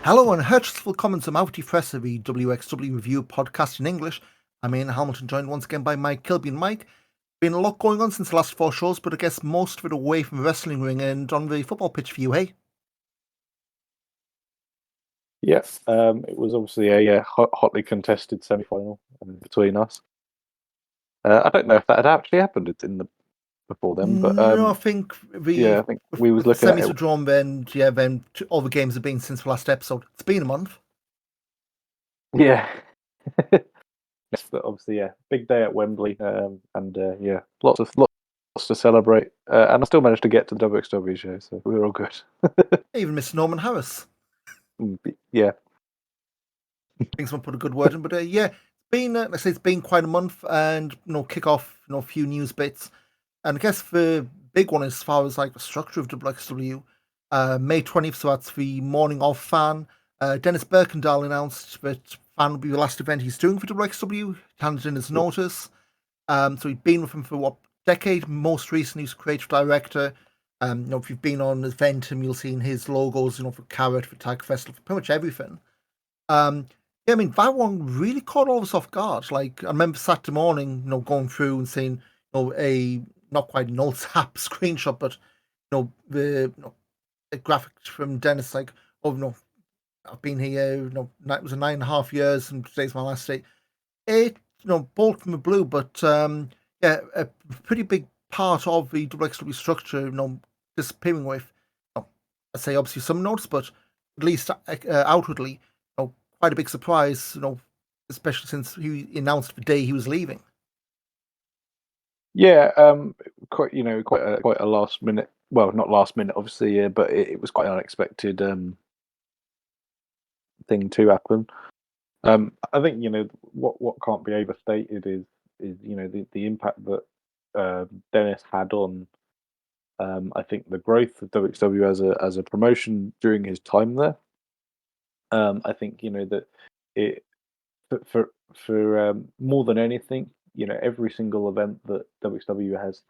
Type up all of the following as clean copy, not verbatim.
Hello and herzlich willkommen zum Auf die Fresse, the WXW Review podcast in English. I'm Ian Hamilton, joined once again by Mike Kilby. And Mike, been a lot going on since the last 4 shows, but I guess most of it away from the wrestling ring and on the football pitch for you, hey? Yes, it was obviously a hotly contested semi-final between us. I don't know if that had actually happened before then, but No, I think I think we was the looking at semis it. were drawn then all the games have been since the last episode. It's been a month. Yeah, yes, but obviously, big day at Wembley, and lots to celebrate. And I still managed to get to the WXW show, so we were all good. Even Mr. Norman Harris. Yeah. Think someone put a good word in, but it's been like I say, it's been quite a month, and kick off a few news bits, and I guess the big one as far as like the structure of WXW, May 20th, so that's the morning of Fan. Dennis Birkendahl announced that Fan will be the last event he's doing for WXW. Handed in his notice. So he'd been with him for what decade? Most recently, he's creative director. If you've been on Eventum, you'll see his logos, for Carrot, for Tag Festival, for pretty much everything. I mean, that one really caught all of us off guard. Like, I remember Saturday morning, going through and seeing, a not quite an old SAP screenshot, but, the graphics from Dennis, like, oh, no, I've been here, it was a 9.5 years, and today's my last day. It, bolt from the blue, but, a pretty big part of the WXW structure, disappearing with, I'd say obviously some notes, but at least outwardly, quite a big surprise, especially since he announced the day he was leaving. Yeah, quite a last minute. Well, not last minute, obviously, but it was quite an unexpected thing to happen. I think what can't be overstated is the impact that Dennis had on I think the growth of WXW as a promotion during his time there. I think that it for more than anything, every single event that WXW has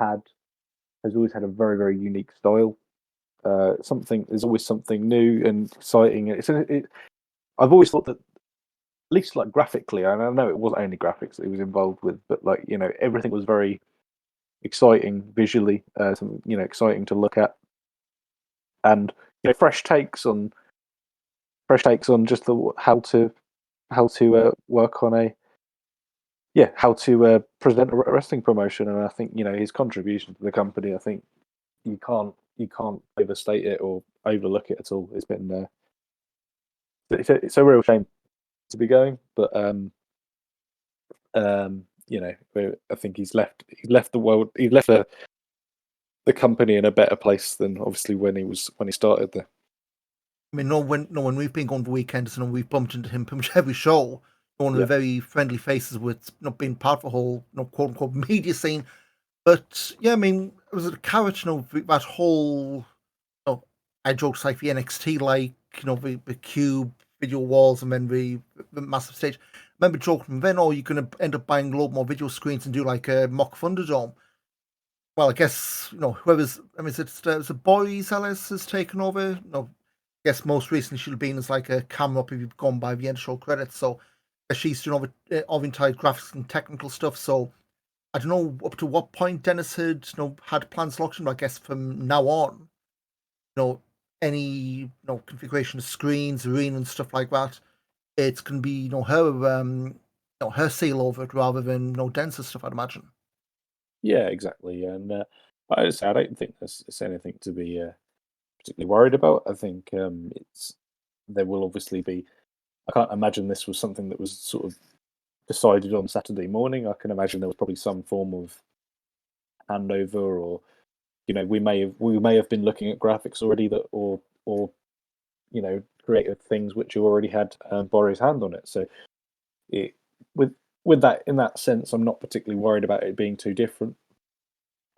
always had a very, very unique style. There's always something new and exciting. I've always thought that, at least like graphically, and I know it wasn't only graphics that he was involved with, but like everything was very exciting visually, exciting to look at, and fresh takes on just how to work on how to present a wrestling promotion. And I think his contribution to the company, I think you can't overstate it or overlook it at all. It's been it's a real shame to be going, but I think he's left the world, he left the company in a better place than obviously when he started there. I mean, when we've been going for weekends and we've bumped into him pretty much every show, one of the very friendly faces with not being part of the whole quote unquote media scene. But yeah, I mean, it was a Carrot, that whole I joked like the NXT, like the cube video walls and then the massive stage. I remember joking then, oh, you're going to end up buying a lot more video screens and do like a mock Thunderdome. Well, I guess whoever's, I mean, it's a Boris Ellis has taken over. I guess most recently she'll have been as like a camera up if you've gone by the end show credits. So she's doing all the entire graphics and technical stuff. So I don't know up to what point Dennis had had plans locked in, but I guess from now on, any configuration of screens, arena and stuff like that, it's gonna be her seal over it rather than Dennis's stuff, I'd imagine. Yeah, exactly. And I don't think it's anything to be particularly worried about. I think there will obviously be. I can't imagine this was something that was sort of decided on Saturday morning. I can imagine there was probably some form of handover, or we may have been looking at graphics already that or creative things which you already had Boris' hand on it. So it, with that, in that sense, I'm not particularly worried about it being too different.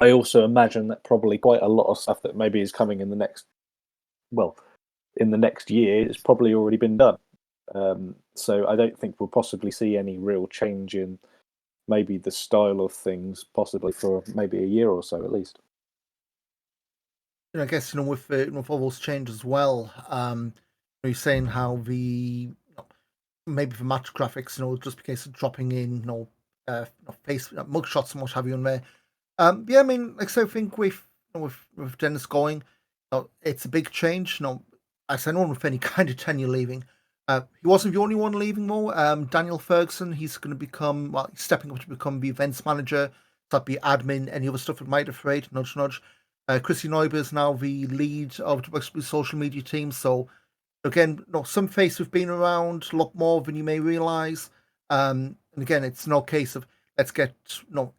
I also imagine that probably quite a lot of stuff that maybe is coming in the next year has probably already been done. So I don't think we'll possibly see any real change in maybe the style of things, possibly for maybe a year or so at least. I guess with all those changes as well. You're saying how maybe for match graphics, just because of dropping in, face mugshots and what have you in there. Yeah, I mean, like I say, I think with Dennis going, it's a big change. I say no one with any kind of tenure leaving. He wasn't the only one leaving though. Daniel Ferguson, he's going to become he's stepping up to become the events manager. That'd be admin, any other stuff that might have afraid. Nudge, nudge. Chrissy Neuber is now the lead of the social media team. So again, some faces have been around a lot more than you may realize. And again, it's no case of let's get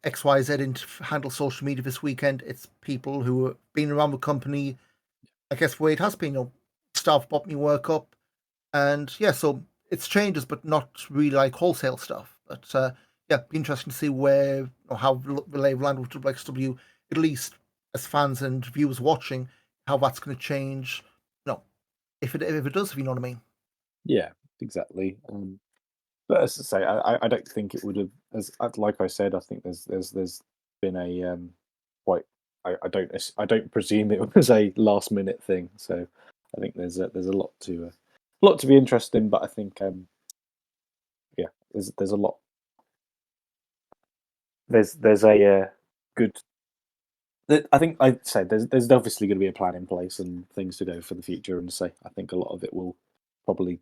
XYZ in to handle social media this weekend. It's people who have been around the company. I guess where it has been, staff bought me work up, and yeah, so it's changes, but not really like wholesale stuff. But yeah, be interesting to see where or how the lay of land with WXW, at least as fans and viewers watching, how that's going to change. No, if it does, if you know what I mean. Yeah, exactly. But as I say, I don't think it would have. Like I said, I think there's been a quite. I don't presume it was a last minute thing. So I think there's a lot to be interested in. But I think yeah, there's a lot. There's a good. I think I'd say there's obviously going to be a plan in place and things to go for the future. And say I think a lot of it will probably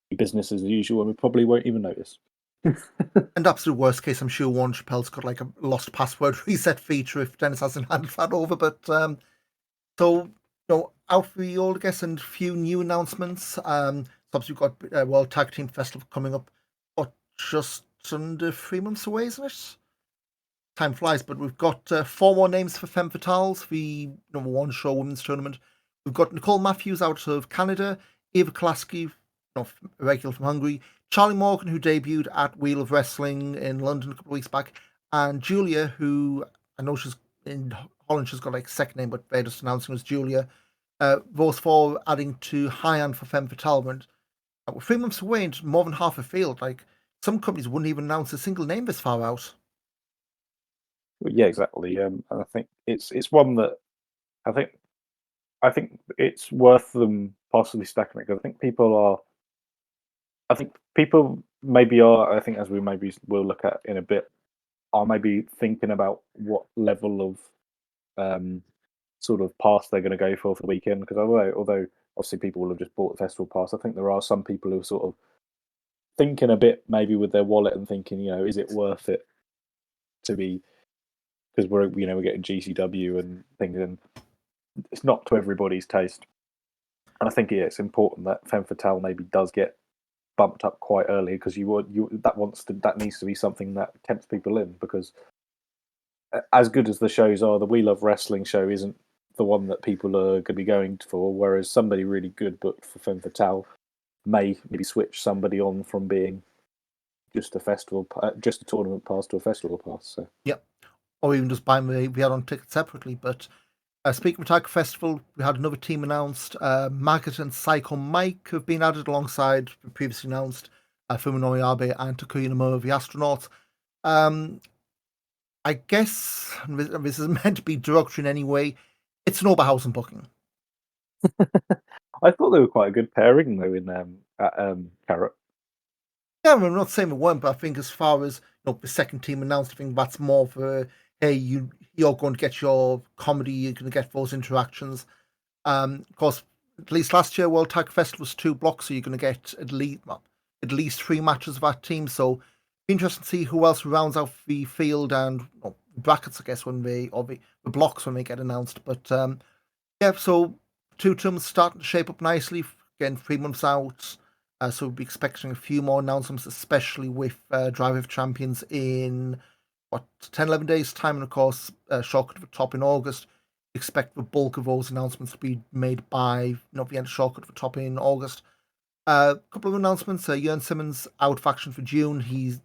be business as usual, and we probably won't even notice. And absolute worst case, I'm sure Warren Chappelle's got like a lost password reset feature if Dennis hasn't handed that over. But so out for the old guess and few new announcements. So obviously we've got World Tag Team Festival coming up, what, just under 3 months away, isn't it? Time flies, but we've got four more names for Femme Fatales, the number one show women's tournament. We've got Nicole Matthews out of Canada, Eva Kolaski, regular from Hungary, Charlie Morgan, who debuted at Wheel of Wrestling in London a couple of weeks back, and Julia, who I know she's in Holland, she's got like a second name, but they're just announcing as Julia. Those four adding to High End for Femme Fatale. And we're 3 months away and more than half a field. Like some companies wouldn't even announce a single name this far out. Yeah, exactly. And I think it's one that I think I think it's worth them possibly stacking it because I think people maybe are. I think as we maybe will look at in a bit, are maybe thinking about what level of sort of pass they're going to go for the weekend. Because although obviously people will have just bought the festival pass, I think there are some people who are sort of thinking a bit maybe with their wallet and thinking, is it worth it to be because we're getting GCW and things, and it's not to everybody's taste. And I think it's important that Femme Fatale maybe does get bumped up quite early because that needs to be something that tempts people in because as good as the shows are, the We Love Wrestling show isn't the one that people are going to be going for. Whereas somebody really good booked for Femme Fatale may maybe switch somebody on from being just just a tournament pass to a festival pass. So Yep. Or even just buying the add-on ticket separately. But speaking of Tiger Festival, we had another team announced. Maggot and Psycho Mike have been added alongside the previously announced Fuminori Abe and Takuya Nomura, the astronaut. Um, I guess this is meant to be derogatory in any way. It's an Oberhausen booking. I thought they were quite a good pairing though in at Carrot. Yeah, I'm not saying it weren't, but I think as far as the second team announced, I think that's more for hey, you're going to get your comedy, you're going to get those interactions. Of course, at least last year World Tag Fest was 2 blocks, so you're going to get at least 3 matches of that team. So be interesting to see who else rounds out the field and brackets, I guess, when the blocks when they get announced. But yeah, so two terms starting to shape up nicely. Again, 3 months out. So we'll be expecting a few more announcements, especially with Drive of Champions in 10, 11 days' time. And of course, Shortcut for Top in August. Expect the bulk of those announcements to be made by the end of Shortcut for Top in August. A couple of announcements. Jörn Simmons out of action for June. He's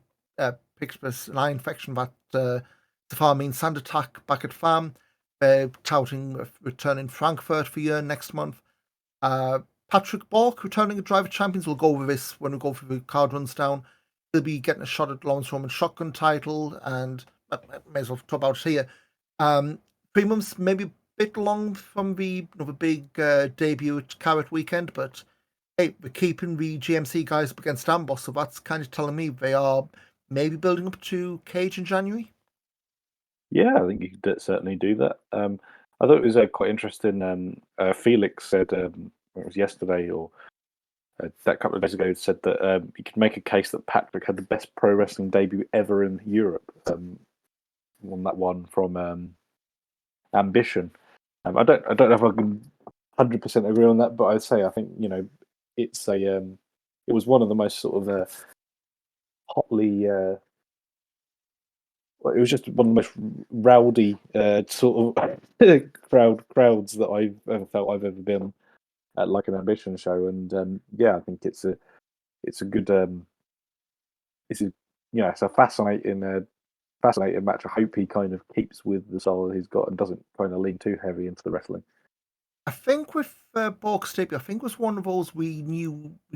picked up an eye infection that Safar means sand attack back at farm. Touting a return in Frankfurt for Jörn next month. Patrick Bork returning at Driver Champions. We'll go over this when we go through the card runs down. He'll be getting a shot at Lawrence Roman shotgun title, and may as well talk about it here. 3 months, maybe bit long from the big debut at Carrot Weekend, but hey, we're keeping the GMC guys up against Amboss, so that's kind of telling me they are maybe building up to Cage in January. Yeah, I think you could certainly do that. I thought it was quite interesting. Felix said, it was yesterday or that couple of days ago, said that you could make a case that Patrick had the best pro wrestling debut ever in Europe. Won that one from Ambition. I don't know if I can 100% agree on that, but I'd say I think it's it was one of the most sort of hotly. Well, it was just one of the most rowdy sort of crowds that I've ever felt I've ever been at like an Ambition show, and yeah, I think it's a good it's a it's a fascinating match. I hope he kind of keeps with the style he's got and doesn't kind of lean too heavy into the wrestling. I think with Borg's debut, I think it was one of those we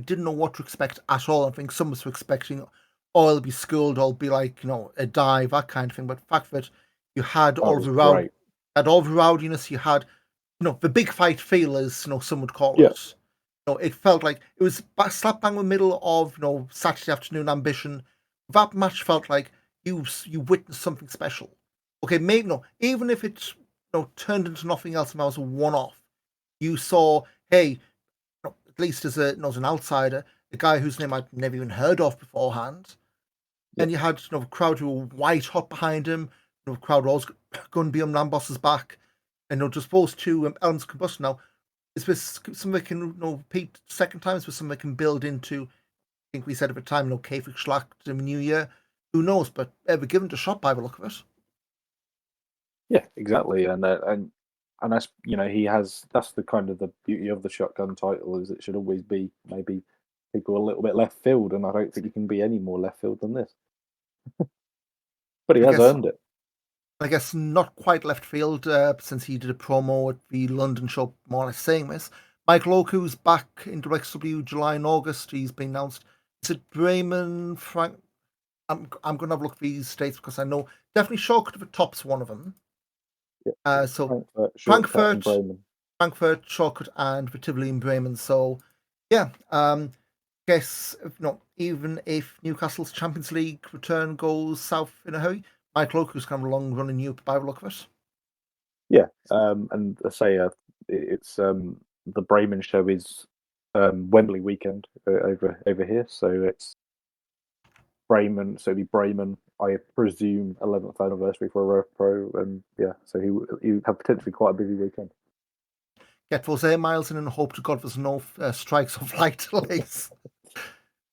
didn't know what to expect at all. I think some of us were expecting, oh, it'll be schooled, or it'll be like a dive, that kind of thing. But the fact that you had That was great. all the rowdiness, you had the big fight feel, as some would call Yeah, it. It felt like it was slap bang in the middle of Saturday afternoon Ambition. That match felt like you witnessed something special. Okay, maybe even if it turned into nothing else and that was a one off, you saw, hey, at least as as an outsider, a guy whose name I'd never even heard of beforehand, yeah, and you had a crowd who were white hot behind him, a crowd was going to be on Lamboss's back, and just those two elements of combustion. Now, is this something they can repeat second time? Is this something they can build into? I think we said at the time, Kafik Schlacht in the new year. Who knows? But ever given it a shot by the look of it. yeah, exactly. And that's he has that's the kind of the beauty of the shotgun title is it should always be maybe people a little bit left field, and I don't think he can be any more left field than this. But he I has guess earned it. I guess not quite left field since he did a promo at the London show, more or less saying this. Michael Oku's back in WXW July and August. He's been announced. Is it Bremen, Frank? I'm going to have a look at these dates because I know definitely Shortcut the top's one of them. Yeah, So Frankfurt, Shortcut, and Frankfurt, Bremen. Shortcut, and the Tivoli in Bremen. So yeah, guess even if Newcastle's Champions League return goes south in a hurry, Michael Oku's kind of a long running new by the look of it. Yeah, and I say it's the Bremen show is Wembley weekend over here, so it's Bremen. So it'd be Bremen, I presume, 11th anniversary for a Rev Pro, and yeah, so he would have potentially quite a busy weekend. Get those air miles in and hope to God there's no strikes or flight delays.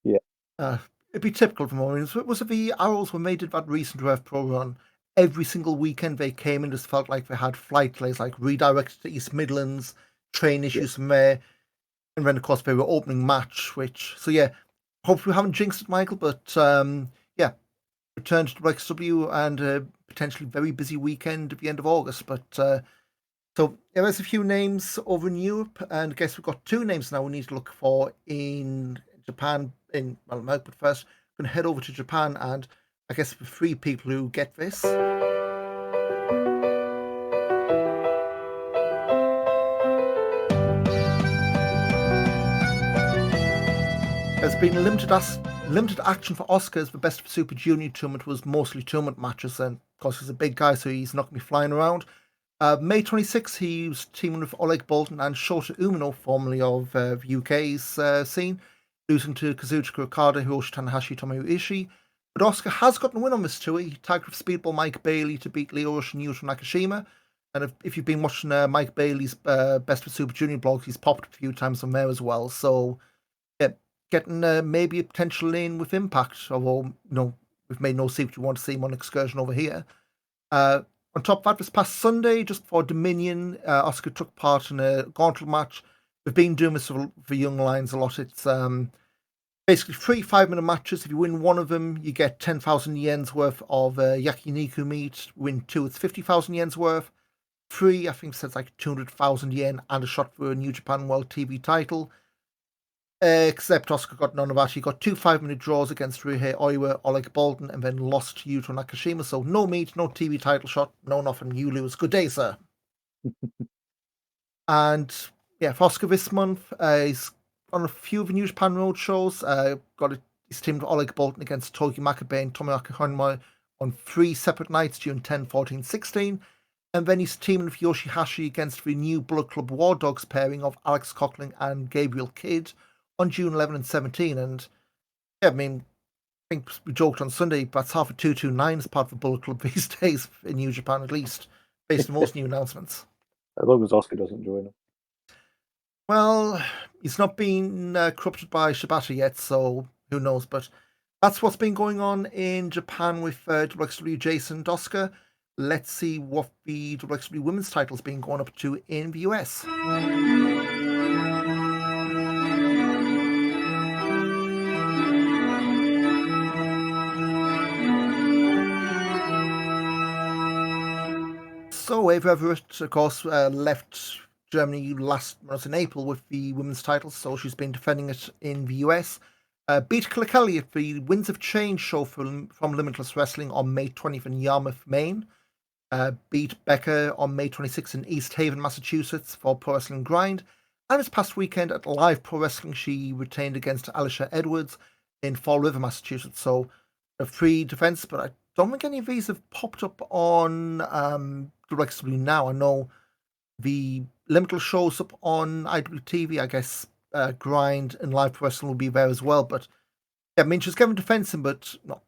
Yeah, It'd be typical of them. I mean, was it the Arrows when they did that recent Rev Pro run? Every single weekend they came and just felt like they had flight delays, like redirected to East Midlands, train yeah, issues from there, and then of course they were opening match. So yeah, hopefully we haven't jinxed it, Michael. But yeah, returned to WXW and a potentially very busy weekend at the end of August. But so yeah, there's a few names over in Europe, and I guess we've got two names now we need to look for in Japan. America, but first, we're going to head over to Japan, and I guess for three people who get this. There's been limited action for Oscars. The Best of Super Junior tournament was mostly tournament matches, and of course he's a big guy, so he's not going to be flying around. May 26th, he was teaming with Oleg Bolton and Shota Umino, formerly of the UK's scene, losing to Kazuchika Okada, Hiroshi Tanahashi, Tomohiro Ishii. But Oscar has gotten a win on this tour. He tagged with Speedball Mike Bailey to beat Leo Rush and Yuto Nakashima. And if you've been watching Mike Bailey's Best of Super Junior blog, he's popped a few times on there as well. So yeah, getting maybe a potential lane with Impact, although we've made no secret we want to see him on excursion over here. On top of that, this past Sunday, just for Dominion, Oscar took part in a gauntlet match. We've been doing this for Young Lions a lot. It's basically 3 5-minute matches. If you win one of them, you get 10,000 yen's worth of yakiniku meat. Win two, it's 50,000 yen's worth. Three, I think it's like 200,000 yen and a shot for a New Japan World TV title. Except Oscar got none of that. He got 2 5-minute draws against Ryuhei Oiwa, Oleg Bolton, and then lost to Yuto Nakashima. So no meat, no TV title shot, no nothing. You lose. Good day, sir. And yeah, for Oscar this month, he's on a few of the New Japan Road shows. He's teamed with Oleg Bolton against Togi Makabe and Tomoaki Honma on 3 separate nights, June 10, 14, 16. And then he's teaming with Yoshihashi against the new Bullet Club War Dogs pairing of Alex Coughlin and Gabriel Kidd on June 11 and 17. And yeah, I mean, I think we joked on Sunday, that's half a 229 as part of the Bullet Club these days in New Japan, at least, based on most new announcements. As long as Oscar doesn't join him. Well, he's not been corrupted by Shibata yet, so who knows? But that's what's been going on in Japan with WXW Jason Doska. Let's see what the WXW women's title's been going up to in the US. So Ava Everett, of course, left Germany last month in April with the women's title, so she's been defending it in the US. Beat Kelly at the Winds of Change show from Limitless Wrestling on May 20th in Yarmouth, Maine. Beat Becca on May 26th in East Haven, Massachusetts for Pro Wrestling Grind. And this past weekend at Live Pro Wrestling, she retained against Alicia Edwards in Fall River, Massachusetts. So a free defense, but I don't think any of these have popped up on WXW now. I know the Limitless shows up on IWTV. I guess Grind and Live Pro Wrestling will be there as well. But yeah, I mean, she's given defensing, but no,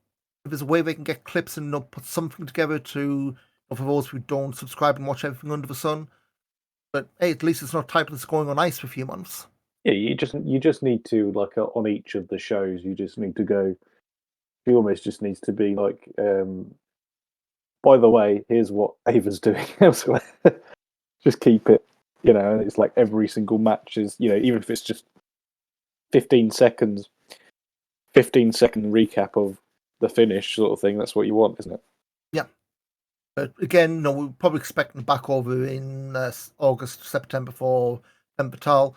if there's a way they can get clips and put something together to for those who don't subscribe and watch everything under the sun. But hey, at least it's not a title that's going on ice for a few months. Yeah, you just need to like on each of the shows. You just need to go. She almost just needs to be like. By the way, here's what Ava's doing elsewhere. Just keep it, and it's like every single match is, even if it's just 15 seconds, 15-second recap of the finish sort of thing. That's what you want, isn't it? Yeah. But again, no, we're probably expecting back over in August, September for Patal.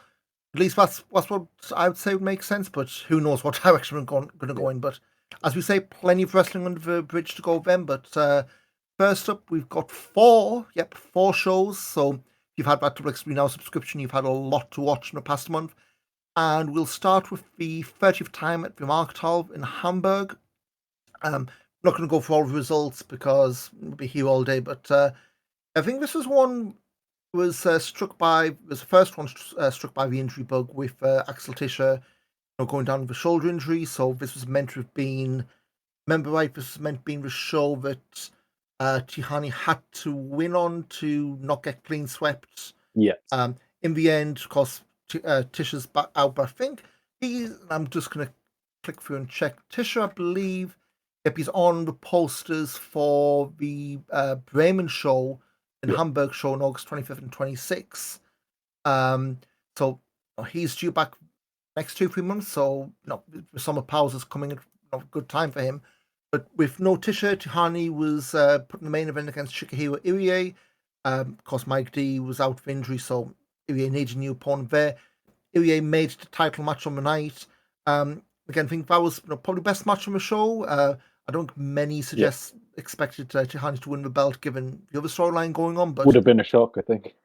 At least that's what I would say would make sense, but who knows what direction we're going to go in. But as we say, plenty of wrestling under the bridge to go then. But first up, we've got four shows. So if you've had that WXW Now subscription, you've had a lot to watch in the past month. And we'll start with the 30th time at the Markthal in Hamburg. I'm not going to go for all the results because we'll be here all day, but I think this was one was struck by was the first one struck by the injury bug with Axel Tischer, going down with a shoulder injury. So this was meant to have been, remember right? This was meant to be the show that Tihani had to win on to not get clean swept. Yeah. In the end, of course, Tischer's back out, but I think I'm just going to click through and check. Tischer, I believe. Yep, he's on the posters for the Bremen show and Hamburg show on August 25th and 26th. So he's due back next 2-3 months. So the summer pause is coming at a good time for him. But with no Tischer, Tihani was put in the main event against Shikahiro Irie. Of course, Mike D was out for injury, so Irie needed a new opponent there. Irie made the title match on the night. Again, I think that was probably the best match on the show. I don't think many expected Tihani to win the belt given the other storyline going on, but would have been a shock, I think.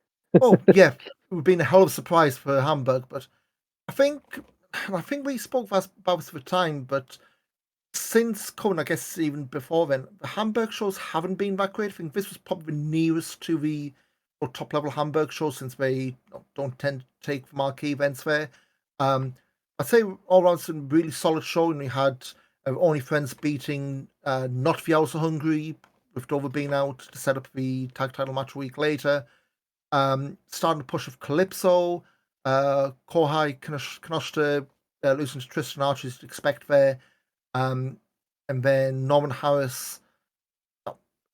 Oh yeah, it would have been a hell of a surprise for Hamburg. But I think we spoke about this at the time, but since Cohen, I guess even before then, the Hamburg shows haven't been that great. I think this was probably the nearest to the top level Hamburg show since they don't tend to take marquee events there. I'd say all around some really solid show, and we had Only Friends beating Not the Also Hungry with Dover being out to set up the tag title match a week later. Starting the push of Calypso, Kohai Kanoshita losing to Tristan Archer as you'd expect there. And then Norman Harris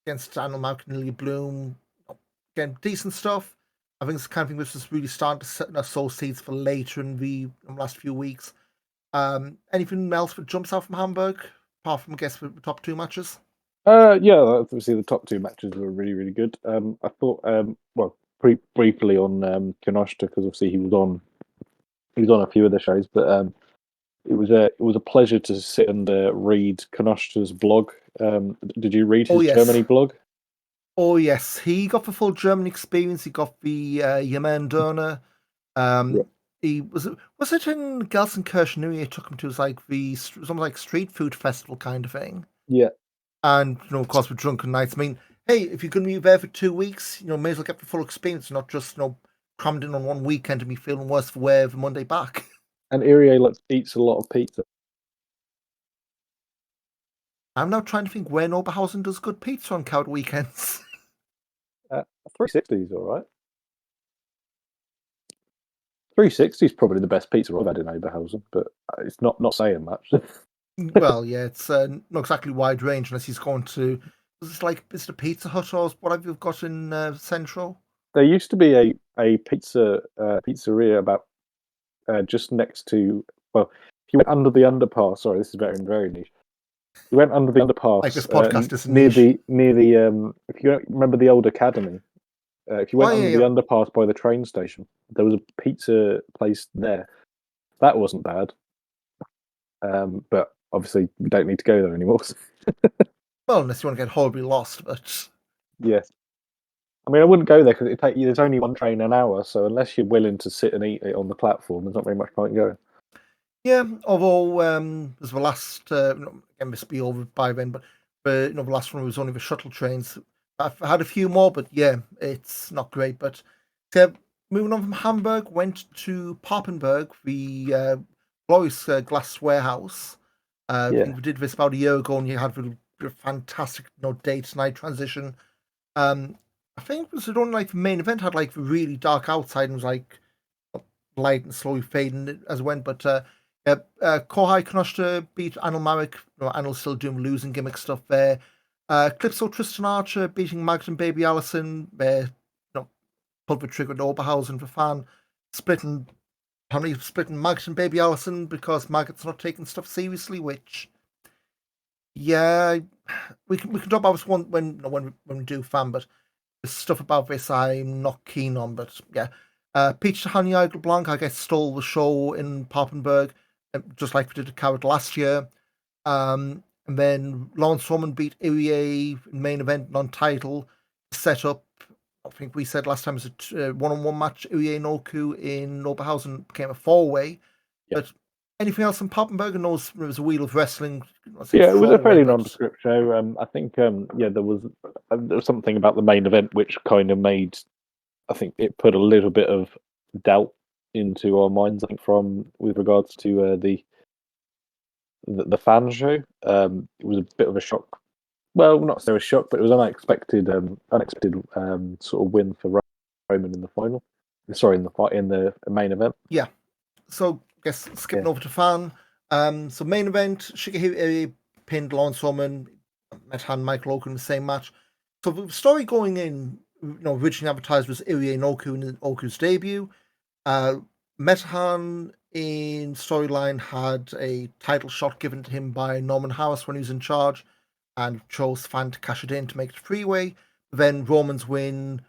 against Daniel Malcolm and Lily Bloom. Again, decent stuff. I think it's the kind of thing which is really starting to sow seeds for later in the last few weeks. Anything else that jumps out from Hamburg, apart from, I guess, the top two matches? Yeah, obviously the top two matches were really, really good. I thought, briefly on Kinoshita, because obviously he was on a few of the shows, but it was a pleasure to sit and read Kinoshita's blog. Did you read his Germany blog? Oh yes, he got the full German experience. He got the Yemen Döner. Yeah, He was it in Gelsenkirchen? He took him to was like something like street food festival kind of thing. yeah. And of course, with drunken nights. I mean, hey, if you're going to be there for 2 weeks, may as well get the full experience, not just crammed in on one weekend and be feeling worse for wear the Monday back. And Irie eats a lot of pizza. I'm now trying to think when Oberhausen does good pizza on cowed weekends. 360 is all right. 360 is probably the best pizza I've had in Oberhausen, but it's not saying much. Well, yeah, it's not exactly wide range unless he's going to. Is it a Pizza Hut or what have you got in Central? There used to be a pizzeria about just next to. Well, if you went under the underpass. Sorry, this is very niche. You went under the Like underpass this podcast is near niche. the. If you remember the old academy, if you Oh went yeah, under the yeah. underpass by the train station, there was a pizza place there. That wasn't bad, but obviously we don't need to go there anymore. Well, unless you want to get horribly lost, but Yes, I mean I wouldn't go there because it take you. There's only one train an hour, so unless you're willing to sit and eat it on the platform, there's not very much point going. yeah. Although there's the last again this will be over by then, but the last one was only the shuttle trains. I've had a few more, but yeah, it's not great. But so, moving on from Hamburg, went to Papenburg, the glorious glass warehouse. I think Yeah, we did this about a year ago, and you had a fantastic, day to night transition. Um, I think it was only like the main event had like the really dark outside and was like light and slowly fading as it went. But yeah, Kohai Kanoshta beat Anil Marek. Anil's still doing losing gimmick stuff there. Clipso Tristan Archer beating Magden Baby Allison. Pulled the trigger at Oberhausen for fan. Splitting apparently splitting Maggot and Baby Allison because Maggot's not taking stuff seriously, which yeah, we can talk about this one when we do fan, but the stuff about this I'm not keen on. But yeah, Peach Honey Blanc I guess stole the show in Papenburg, just like we did at Carrot last year. And then Lawrence Roman beat Irie in main event non-title, set up. I think we said last time it was a one-on-one match. Irie and Oku in Oberhausen became a four-way. yeah, But anything else in Papenburg? And knows there was a wheel of wrestling. I say yeah. It was a throwaway, fairly but nondescript show. I think yeah, there was something about the main event which kind of made. I think it put a little bit of doubt into our minds. I think from with regards to the fan show, it was a bit of a shock. Well, not so a shock, but it was unexpected sort of win for Roman in the final. Sorry, in the fight in the main event. yeah. So I guess skipping Yeah, over to fan. So main event, Shigehiro pinned Lawrence Roman, met Han Michael Oku in the same match. So the story going in, originally advertised was Irie and Oku in Oku's debut. Uh, Metahan in storyline had a title shot given to him by Norman Harris when he was in charge and chose fan to cash it in to make it a freeway. Then Roman's win,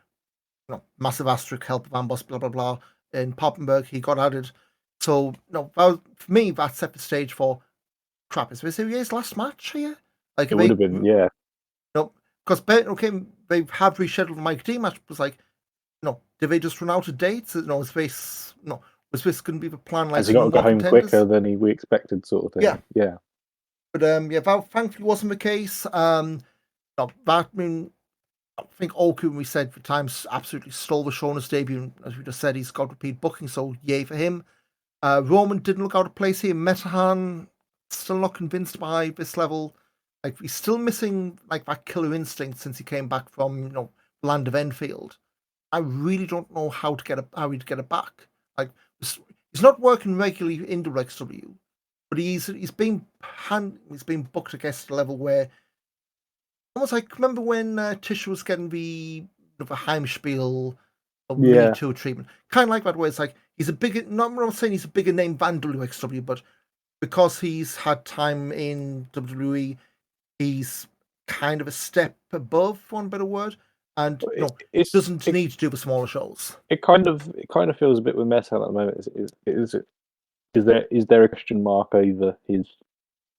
massive asterisk help of Amboss, blah blah blah. In Poppenberg, he got added. So for me, that set the stage for crap. Is this Irie's last match here? Like it would have been. Yeah, no, because okay, they have rescheduled the Mike D match. It was like, no, did they just run out of dates? Is this was this going to be the plan? Like has he got some to go more home contenders? quicker than we expected, sort of Yeah, thing? Yeah, but yeah, that thankfully wasn't the case. No, that I mean, I think Oku, we said for times, absolutely stole the show in his debut. And as we just said, he's got repeat booking, so yay for him. Roman didn't look out of place here. Metahan still not convinced by this level. Like he's still missing like that killer instinct since he came back from land of Enfield. I really don't know how he'd get it back. Like he's not working regularly in WXW, but he's been booked against a level where almost like remember when Tisha was getting the Heimspiel or mini yeah. tour treatment, kind of like that, where it's like he's a bigger. Not I'm not saying he's a bigger name than WXW, but because he's had time in WWE, he's kind of a step above, for one better word, and It, it's doesn't it, need to do the smaller shows. it kind of feels a bit with Meta at the moment. Is there a question mark over his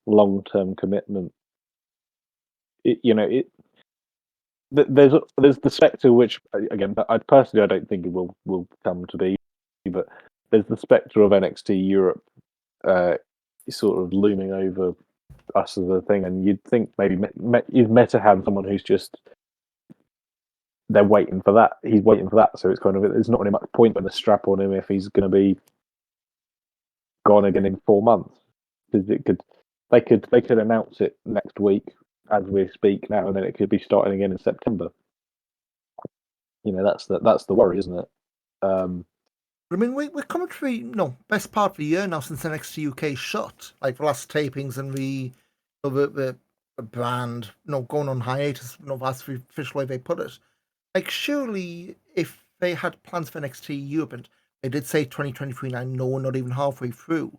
long term commitment? It there's the spectre, which again, I personally don't think it will come to be, but there's the spectre of NXT Europe sort of looming over us as a thing, and you'd think maybe you'd Meta have someone who's just they're waiting for that. He's waiting for that, so it's kind of there's not really much point putting a strap on him if he's going to be gone again in 4 months, because they could announce it next week as we speak now, and then it could be starting again in September. That's the worry, isn't it? I mean, we're coming to the best part of the year now since NXT UK shut. Like the last tapings and the brand going on hiatus. That's the official way they put it. Like surely if they had plans for NXT Europe, and they did say 2023, I know we're not even halfway through,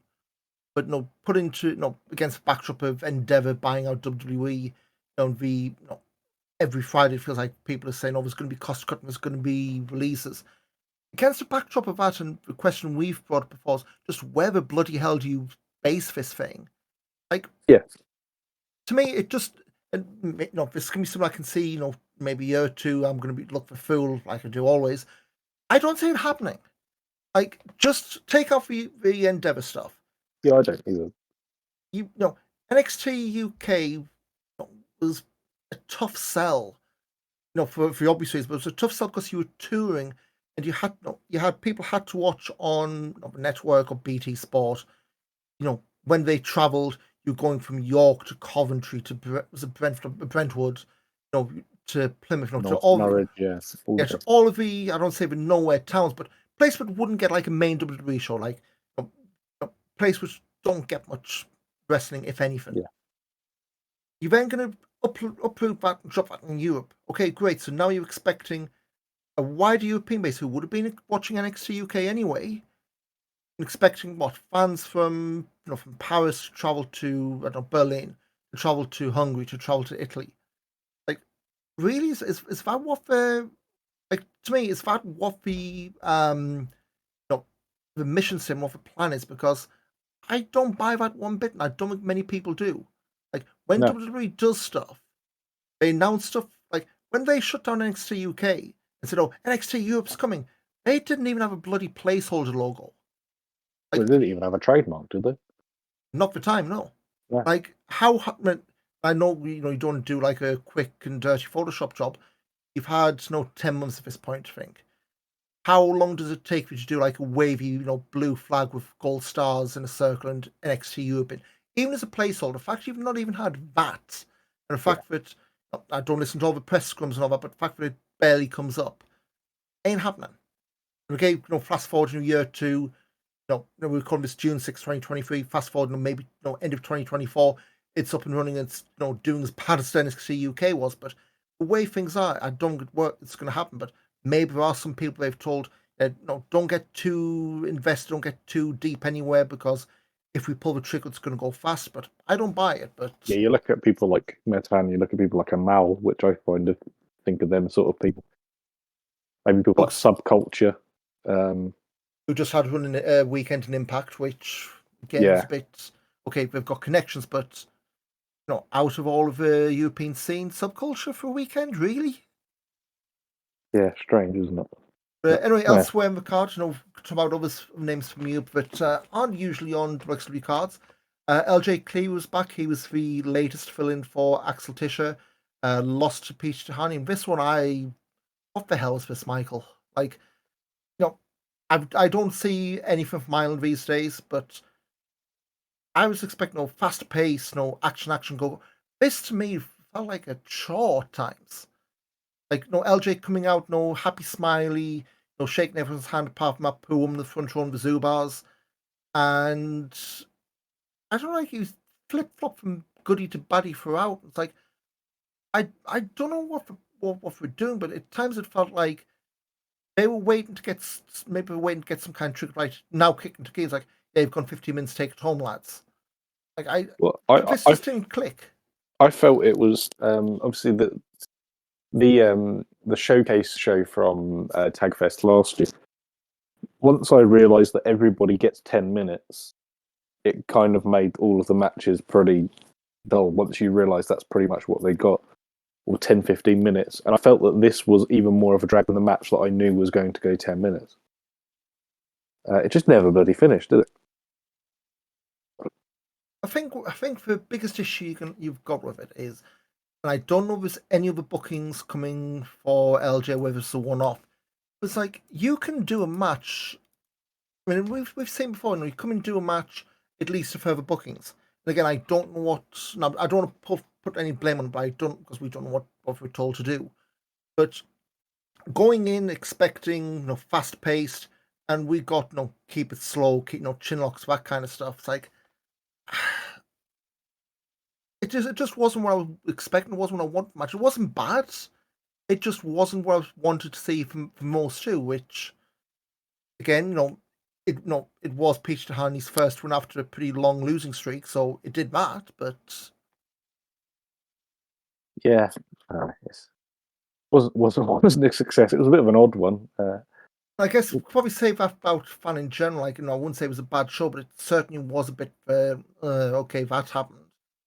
but put into against the backdrop of Endeavour buying out WWE, every Friday it feels like people are saying, there's going to be cost cutting, there's going to be releases. Against the backdrop of that, and the question we've brought up before is just where the bloody hell do you base this thing? Like, yeah, to me, it just, this can be something I can see, maybe a year or two, I'm going to be look for fool like I do always. I don't see it happening. Like, just take off the Endeavour stuff. Yeah, I don't either. NXT UK was a tough sell, for obvious reasons, but it was a tough sell because you were touring and you had people had to watch on the network or BT Sport. When they travelled, you're going from York to Coventry to Brentwood, to Plymouth, to all Norwich, yes, to all of the I don't say the nowhere towns, but place that wouldn't get like a main WWE show, like place which don't get much wrestling, if anything. Yeah. You're then going to upload that and drop that in Europe. Okay, great. So now you're expecting a wider European base who would have been watching NXT UK anyway, expecting fans from from Paris to travel to Berlin, to travel to Hungary, to travel to Italy. Like, really, is that what the to me is that what the the mission sim, what the plan is? Because I don't buy that one bit, and I don't think many people do. Like when WWE does stuff, they announce stuff like when they shut down NXT UK and said, "Oh, NXT Europe's coming." They didn't even have a bloody placeholder logo. Like, they didn't even have a trademark, did they? Not for time, no. Yeah. Like how I know you don't do like a quick and dirty Photoshop job. You've had 10 months at this point, I think. How long does it take for you to do like a wavy, blue flag with gold stars in a circle and NXT Europe? Even as a placeholder, the fact you've not even had that, and the fact that I don't listen to all the press scrums and all that, but the fact that it barely comes up ain't happening. Okay, fast forward in a year to, we're calling this June 6, 2023. Fast forward, maybe end of 2024, it's up and running. It's doing as bad as NXT UK was, but the way things are, I don't get what it's going to happen. But maybe there are some people they've told, don't get too invested, don't get too deep anywhere, because if we pull the trigger, it's going to go fast. But I don't buy it. But yeah, you look at people like Metan, you look at people like a Mal, which I think of them sort of people. Maybe people like Subculture. Who just had running a weekend in Impact, which again is a bit okay. They've got connections, but out of all of the European scene, Subculture for a weekend, really? Yeah, strange, isn't it? But anyway, elsewhere in the card, talk about other names from Europe that aren't usually on WXW cards. LJ Clee was back. He was the latest fill-in for Axel Tischer. Lost to Peach Tahani. And this one, what the hell is this, Michael? Like, I don't see anything from Ireland these days, but I was expecting fast pace, action, go. This to me felt like a chore at times. Like LJ coming out, happy smiley, shaking everyone's hand apart from that poor woman in the front row of the Zubars. And I don't know, like he was flip flop from goody to baddie throughout. It's like I don't know what we're doing, but at times it felt like they were waiting to get some kind of trick right now. Kicking to keys like, yeah, you've gone 15 minutes, take it home, lads. Like this just didn't click. I felt it was obviously the showcase show from Tagfest last year. Once I realised that everybody gets 10 minutes, it kind of made all of the matches pretty dull. Once you realise that's pretty much what they got. or 10, 15 minutes. And I felt that this was even more of a drag than the match that I knew was going to go 10 minutes. It just never bloody finished, did it? I think the biggest issue you've got with it is, and I don't know if there's any other bookings coming for LJ, whether it's a one-off. It's like you can do a match. I mean, we've seen before. You come and do a match, it leads to further bookings. And again, I don't know what. Now, I don't want to put any blame on it, but I don't, because we don't know what we're told to do. But going in expecting fast paced, and we got keep it slow, keep chin locks, that kind of stuff. It's like it just wasn't what I was expecting. It wasn't what I wanted much. It wasn't bad. It just wasn't what I wanted to see from most too. Which again, it was Peach Tahani's first win after a pretty long losing streak, so it did that. But yeah, yes. Wasn't a success. It was a bit of an odd one. I guess probably say that about Fan in general. Like, I wouldn't say it was a bad show, but it certainly was a bit. Okay, that happened.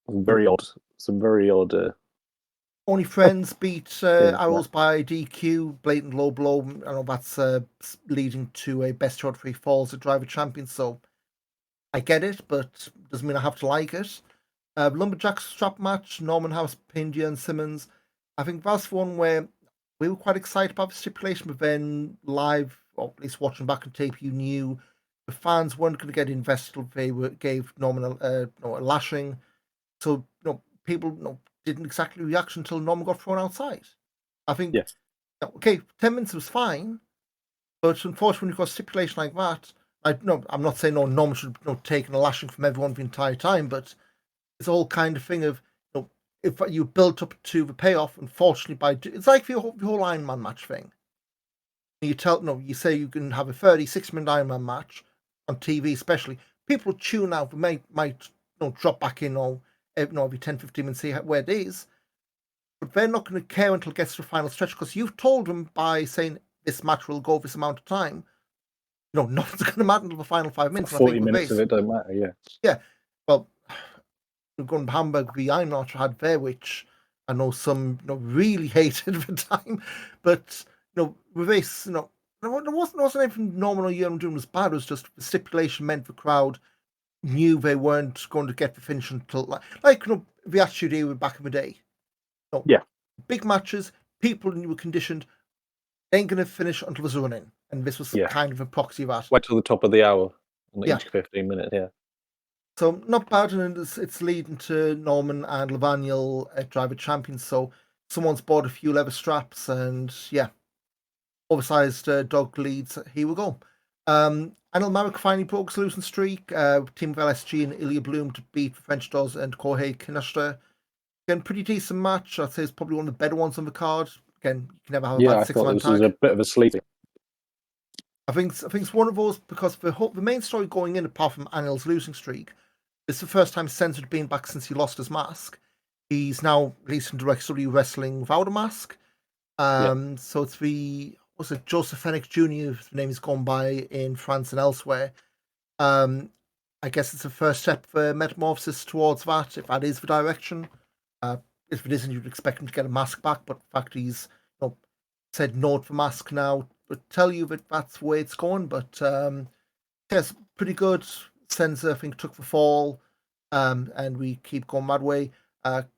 Very odd. Some very odd. Only Friends beat Arrows that. by DQ, blatant low blow. I know that's leading to a best shot 3 falls at Driver Champion, so I get it, but doesn't mean I have to like it. Lumberjacks strap match, Norman House, Pindia and Simmons. I think that's one where we were quite excited about the stipulation, but then live, or at least watching back on tape, you knew the fans weren't going to get invested. They gave Norman a lashing. So, people didn't exactly react until Norman got thrown outside. I think, yes. Okay, 10 minutes was fine, but unfortunately, when you've got a stipulation like that, I'm not saying Norman should have taken a lashing from everyone the entire time, but it's all kind of thing of, if you built up to the payoff, unfortunately, it's like the whole Iron Man match thing. You say you can have a 36-minute Iron Man match on TV, especially people tune out, might drop back in every 10, 15 minutes, see where it is. But they're not going to care until it gets to the final stretch, because you've told them by saying this match will go this amount of time. Nothing's going to matter until the final 5 minutes. 40 minutes of it don't matter, yeah. Yeah. Well, going Hamburg v Iron Archer had there, which I know some really hated at the time. But with this, there wasn't anything Norman or Ewan doing was bad. It was just the stipulation meant the crowd knew they weren't going to get the finish until the Attitude Era back in the day. Yeah. Big matches, people were conditioned, ain't going to finish until there's a run in. And this was kind of a proxy of that. Wait till the top of the hour on each 15 minutes, yeah. So not bad, and it's leading to Norman and Levaniel at Driver Champions. So someone's bought a few leather straps, and oversized dog leads. Here we go. Anil Marek finally broke his losing streak. Team of LSG and Ilya Bloom to beat French Doors and Kohei Kinashita. Again, pretty decent match. I'd say it's probably one of the better ones on the card. Again, you can never have a bad 6-man tag. This was a bit of a sleepy. I think it's one of those, because the main story going in, apart from Anil's losing streak, it's the first time Senza had been back since he lost his mask. He's now released in direct wrestling without a mask. So it's Joseph Fenech Jr., the name he's gone by in France and elsewhere. I guess it's the first step for metamorphosis towards that, if that is the direction. If it isn't, you'd expect him to get a mask back, but the fact he's said no for mask now would tell you that that's the way it's going. But yes, pretty good. Senza, I think, took the fall, and we keep going that way.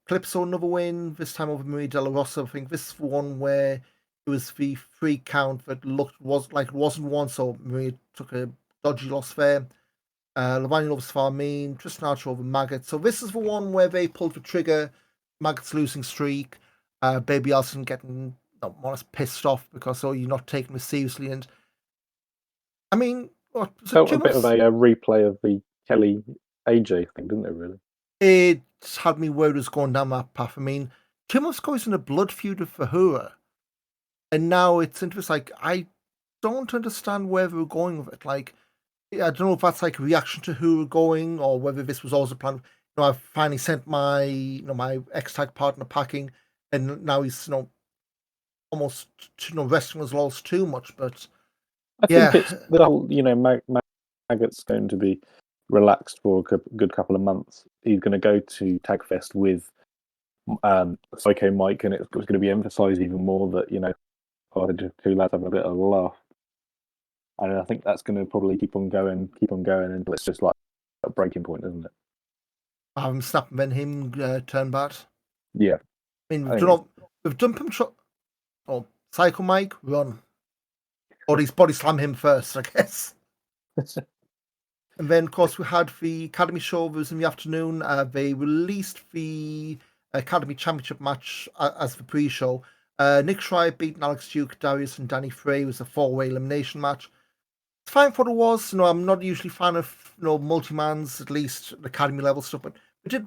Calypso, another win, this time over Maria De La Rosa. I think this is the one where it was the 3 count that was like it wasn't one, so Maria took a dodgy loss there. Levaniel over Svarmin, Tristan Archer over Maggot. So this is the one where they pulled the trigger. Maggot's losing streak. Baby Allison getting more or less pissed off because you're not taking this seriously. And I mean, felt a bit of a replay of the Kelly AJ thing, didn't it? Really, it had me worried it was going down that path. I mean, 2 months ago he's in a blood feud with Fahura, and now it's interesting. Like, I don't understand where we're going with it. Like, I don't know if that's like a reaction to who we're going, or whether this was also planned. I've finally sent my my ex-tag partner packing, and now he's almost resting his laurels too much. But I think it's the whole Maggot's going to be relaxed for a good couple of months. He's going to go to Tagfest with Psycho Mike, and it was going to be emphasised even more that they're just two lads having a bit of a laugh. And I think that's going to probably keep on going until it's just like a breaking point, isn't it? Have him snap and then him turn bad. Yeah, I mean, I think we've done him. Or Psycho Mike, run. Or at least body slam him first, I guess. And then, of course, we had the Academy show. It was in the afternoon. They released the Academy Championship match as the pre-show. Nick Schreier beating Alex Duke, Darius, and Danny Frey. It was a four-way elimination match. It's fine for what it was. I'm not usually a fan of multi-mans, at least the Academy level stuff, but we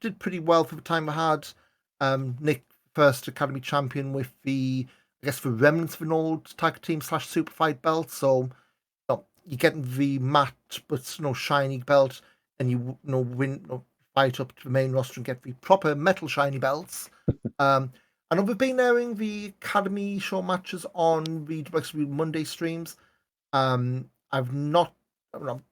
did pretty well for the time we had. Nick, first Academy champion with I guess the remnants of an old tag team / super fight belt. So you get the matte but shiny belt, and you fight up to the main roster and get the proper metal shiny belts. I know we've been airing the Academy show matches on the WXW Monday streams. I've not. I'm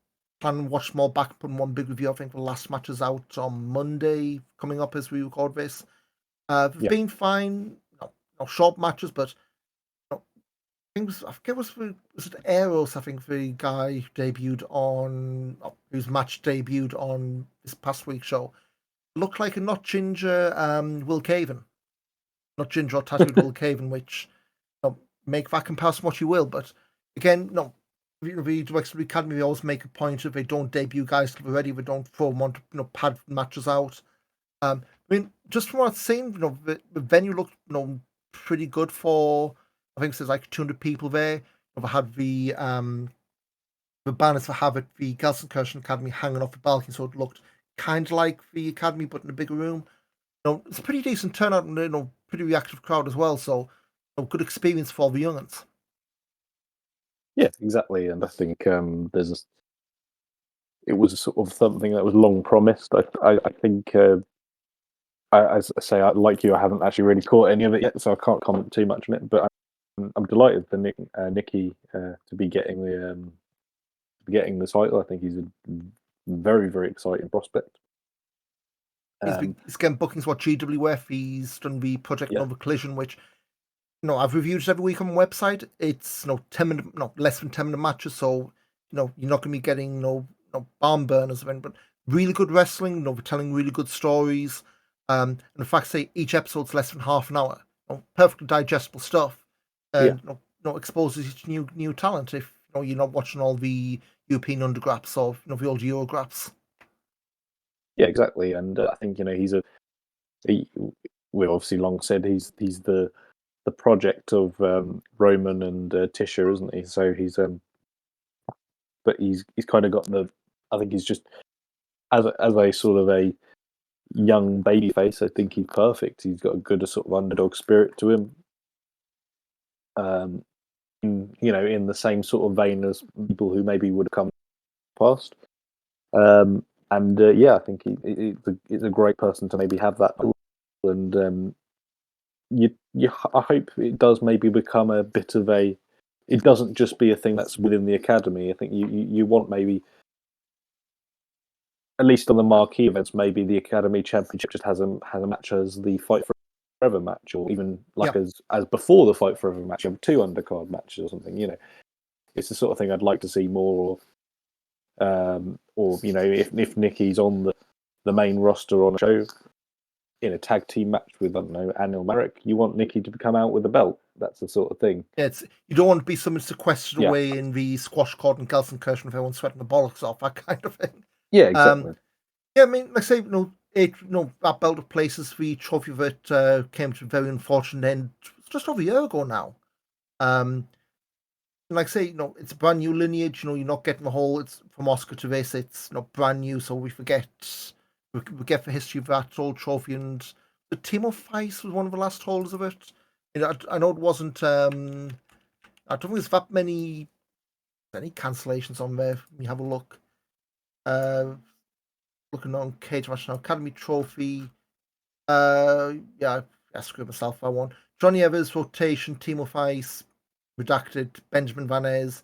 planning to watch more back and put one big review. I think the last match is out on Monday, coming up as we record this. They've been fine. No short matches, but I forget was it Eros? I think the guy debuted on whose match debuted on this past week's show. Looked like a not ginger Will Caven, not ginger or tattooed Will Caven, which make that comparison what you will, but again, the WXW Academy, they always make a point of they don't debut guys till they're ready. They don't throw them on pad matches out. I mean, just from what I've seen, the venue looked pretty good for. I think there's like 200 people there. They had the banners for Havok, the Gelsenkirchen Academy hanging off the balcony, so it looked kind of like the Academy but in a bigger room. It's a pretty decent turnout and pretty reactive crowd as well. So good experience for all the young'uns. Yeah, exactly. And I think it was sort of something that was long promised. I think, as I say, like you, I haven't actually really caught any of it yet, so I can't comment too much on it. But I'm delighted for Nikki to be getting the title. I think he's a very, very exciting prospect. He's getting bookings what GWF. He's done the Project Nova Collision, which I've reviewed it every week on my website. It's 10-minute, less than 10-minute matches, so you're not going to be getting no barn burners of it, but really good wrestling. They're telling really good stories. And the fact, say each episode's less than half an hour. Perfectly digestible stuff, and exposes you to new talent. If you're not watching all the European undergraps or the old Eurograps. Yeah, exactly. And I think we've obviously long said he's the project of Roman and Tisha, isn't he? So but he's kind of got I think he's just as a sort of a young baby face. I think he's perfect. He's got a good sort of underdog spirit to him. In the same sort of vein as people who maybe would have come past. I think he's a great person to maybe have that. And I hope it does maybe become a bit of a. It doesn't just be a thing that's within the academy. I think you want maybe, at least on the marquee events, maybe the Academy Championship just has a match as the Fight Forever match, or even as before the Fight Forever match, you have 2 undercard matches or something. It's the sort of thing I'd like to see more of. Or if Nikki's on the main roster on a show in a tag team match with, I don't know, Anil Marek, you want Nikki to come out with a belt. That's the sort of thing. Yeah, you don't want to be someone sequestered away in the squash court in Gelsenkirchen if everyone's sweating the bollocks off, that kind of thing. Yeah, exactly. I mean, like I say, that belt of places, the trophy that came to a very unfortunate end just over a year ago now. Like I say, it's a brand new lineage. You're not getting the whole. It's from Oscar to this. It's brand new, so we forget the history of that old trophy. And the Timo Feist was one of the last holders of it. I know it wasn't. I don't think there's that many cancellations on there. Let me have a look. Looking on Cage Match now, Academy Trophy. I screwed myself by one. Johnny Evers, Rotation, Timo Feist, Redacted, Benjamin Van Ez,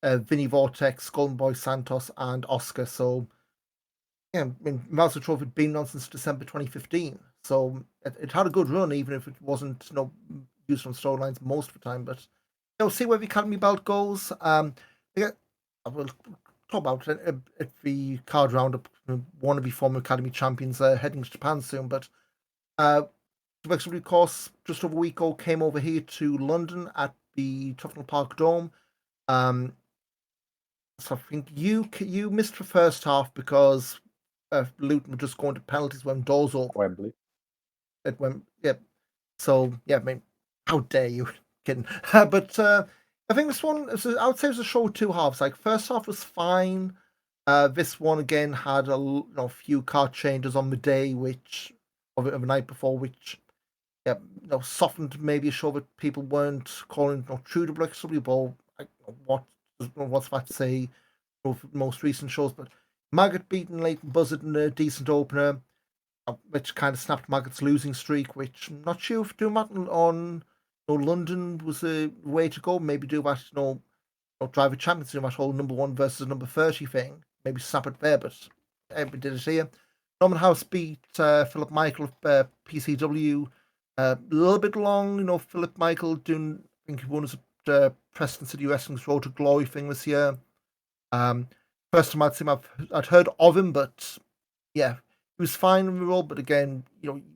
Vinny Vortex, Golden Boy Santos, and Oscar. So, I mean, Mouser Trophy had been on since December 2015. So it had a good run, even if it wasn't used on storylines most of the time. But see where the Academy belt goes. Yeah, I will talk about it at the card roundup. Wannabe former Academy champions heading to Japan soon, but of course, just over a week ago, came over here to London at the Tufnell Park Dome. So I think you missed the first half because Luton were just going to penalties when doors open. Wembley. It went, yeah. So yeah, I mean, how dare you? Kidding. But I think this one, I would say, it was a show of two halves. Like first half was fine. This one again had a few card changes on the day, which of the night before, which yeah, softened maybe a show that people weren't calling true to WXW, but what's that to say for most recent shows? But Maggot beating Leighton Buzzard in a decent opener, which kind of snapped Maggot's losing streak. Which I'm not sure if doing that on London was the way to go. Maybe do that, Driver Championship, that whole number 1 versus number 30 thing. Maybe snap it there, but we did it here. Norman House beat Philip Michael of PCW. A little bit long, Philip Michael doing, I think he won his Preston City Wrestling's Road to Glory thing this year. First time I'd seen him, I'd heard of him, but yeah, he was fine in the role. But again,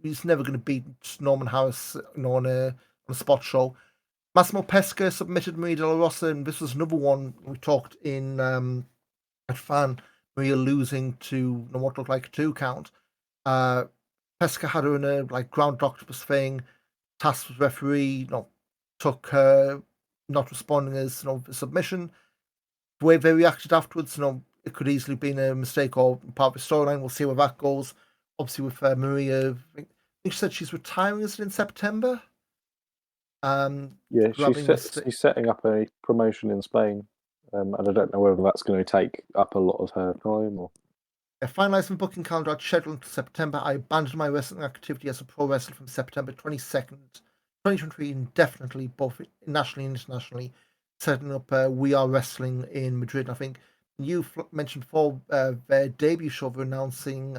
he's never going to beat Norman Harris, on a spot show. Massimo Pesca submitted Maria De La Rosa, and this was another one we talked in at Fan. Maria losing to what looked like a 2 count. Pesca had her in a ground octopus thing. Task was referee, took her not responding as a submission. The way they reacted afterwards, it could easily have been a mistake or part of the storyline. We'll see where that goes. Obviously, with Maria, I think she said she's retiring, is it in September? Yeah, she's setting up a promotion in Spain, and I don't know whether that's going to take up a lot of her time or. Finalised my booking calendar scheduled until September. I abandoned my wrestling activity as a pro wrestler from September 22nd, 2023, indefinitely, both nationally and internationally, setting up We Are Wrestling in Madrid. I think you mentioned before their debut show, they're announcing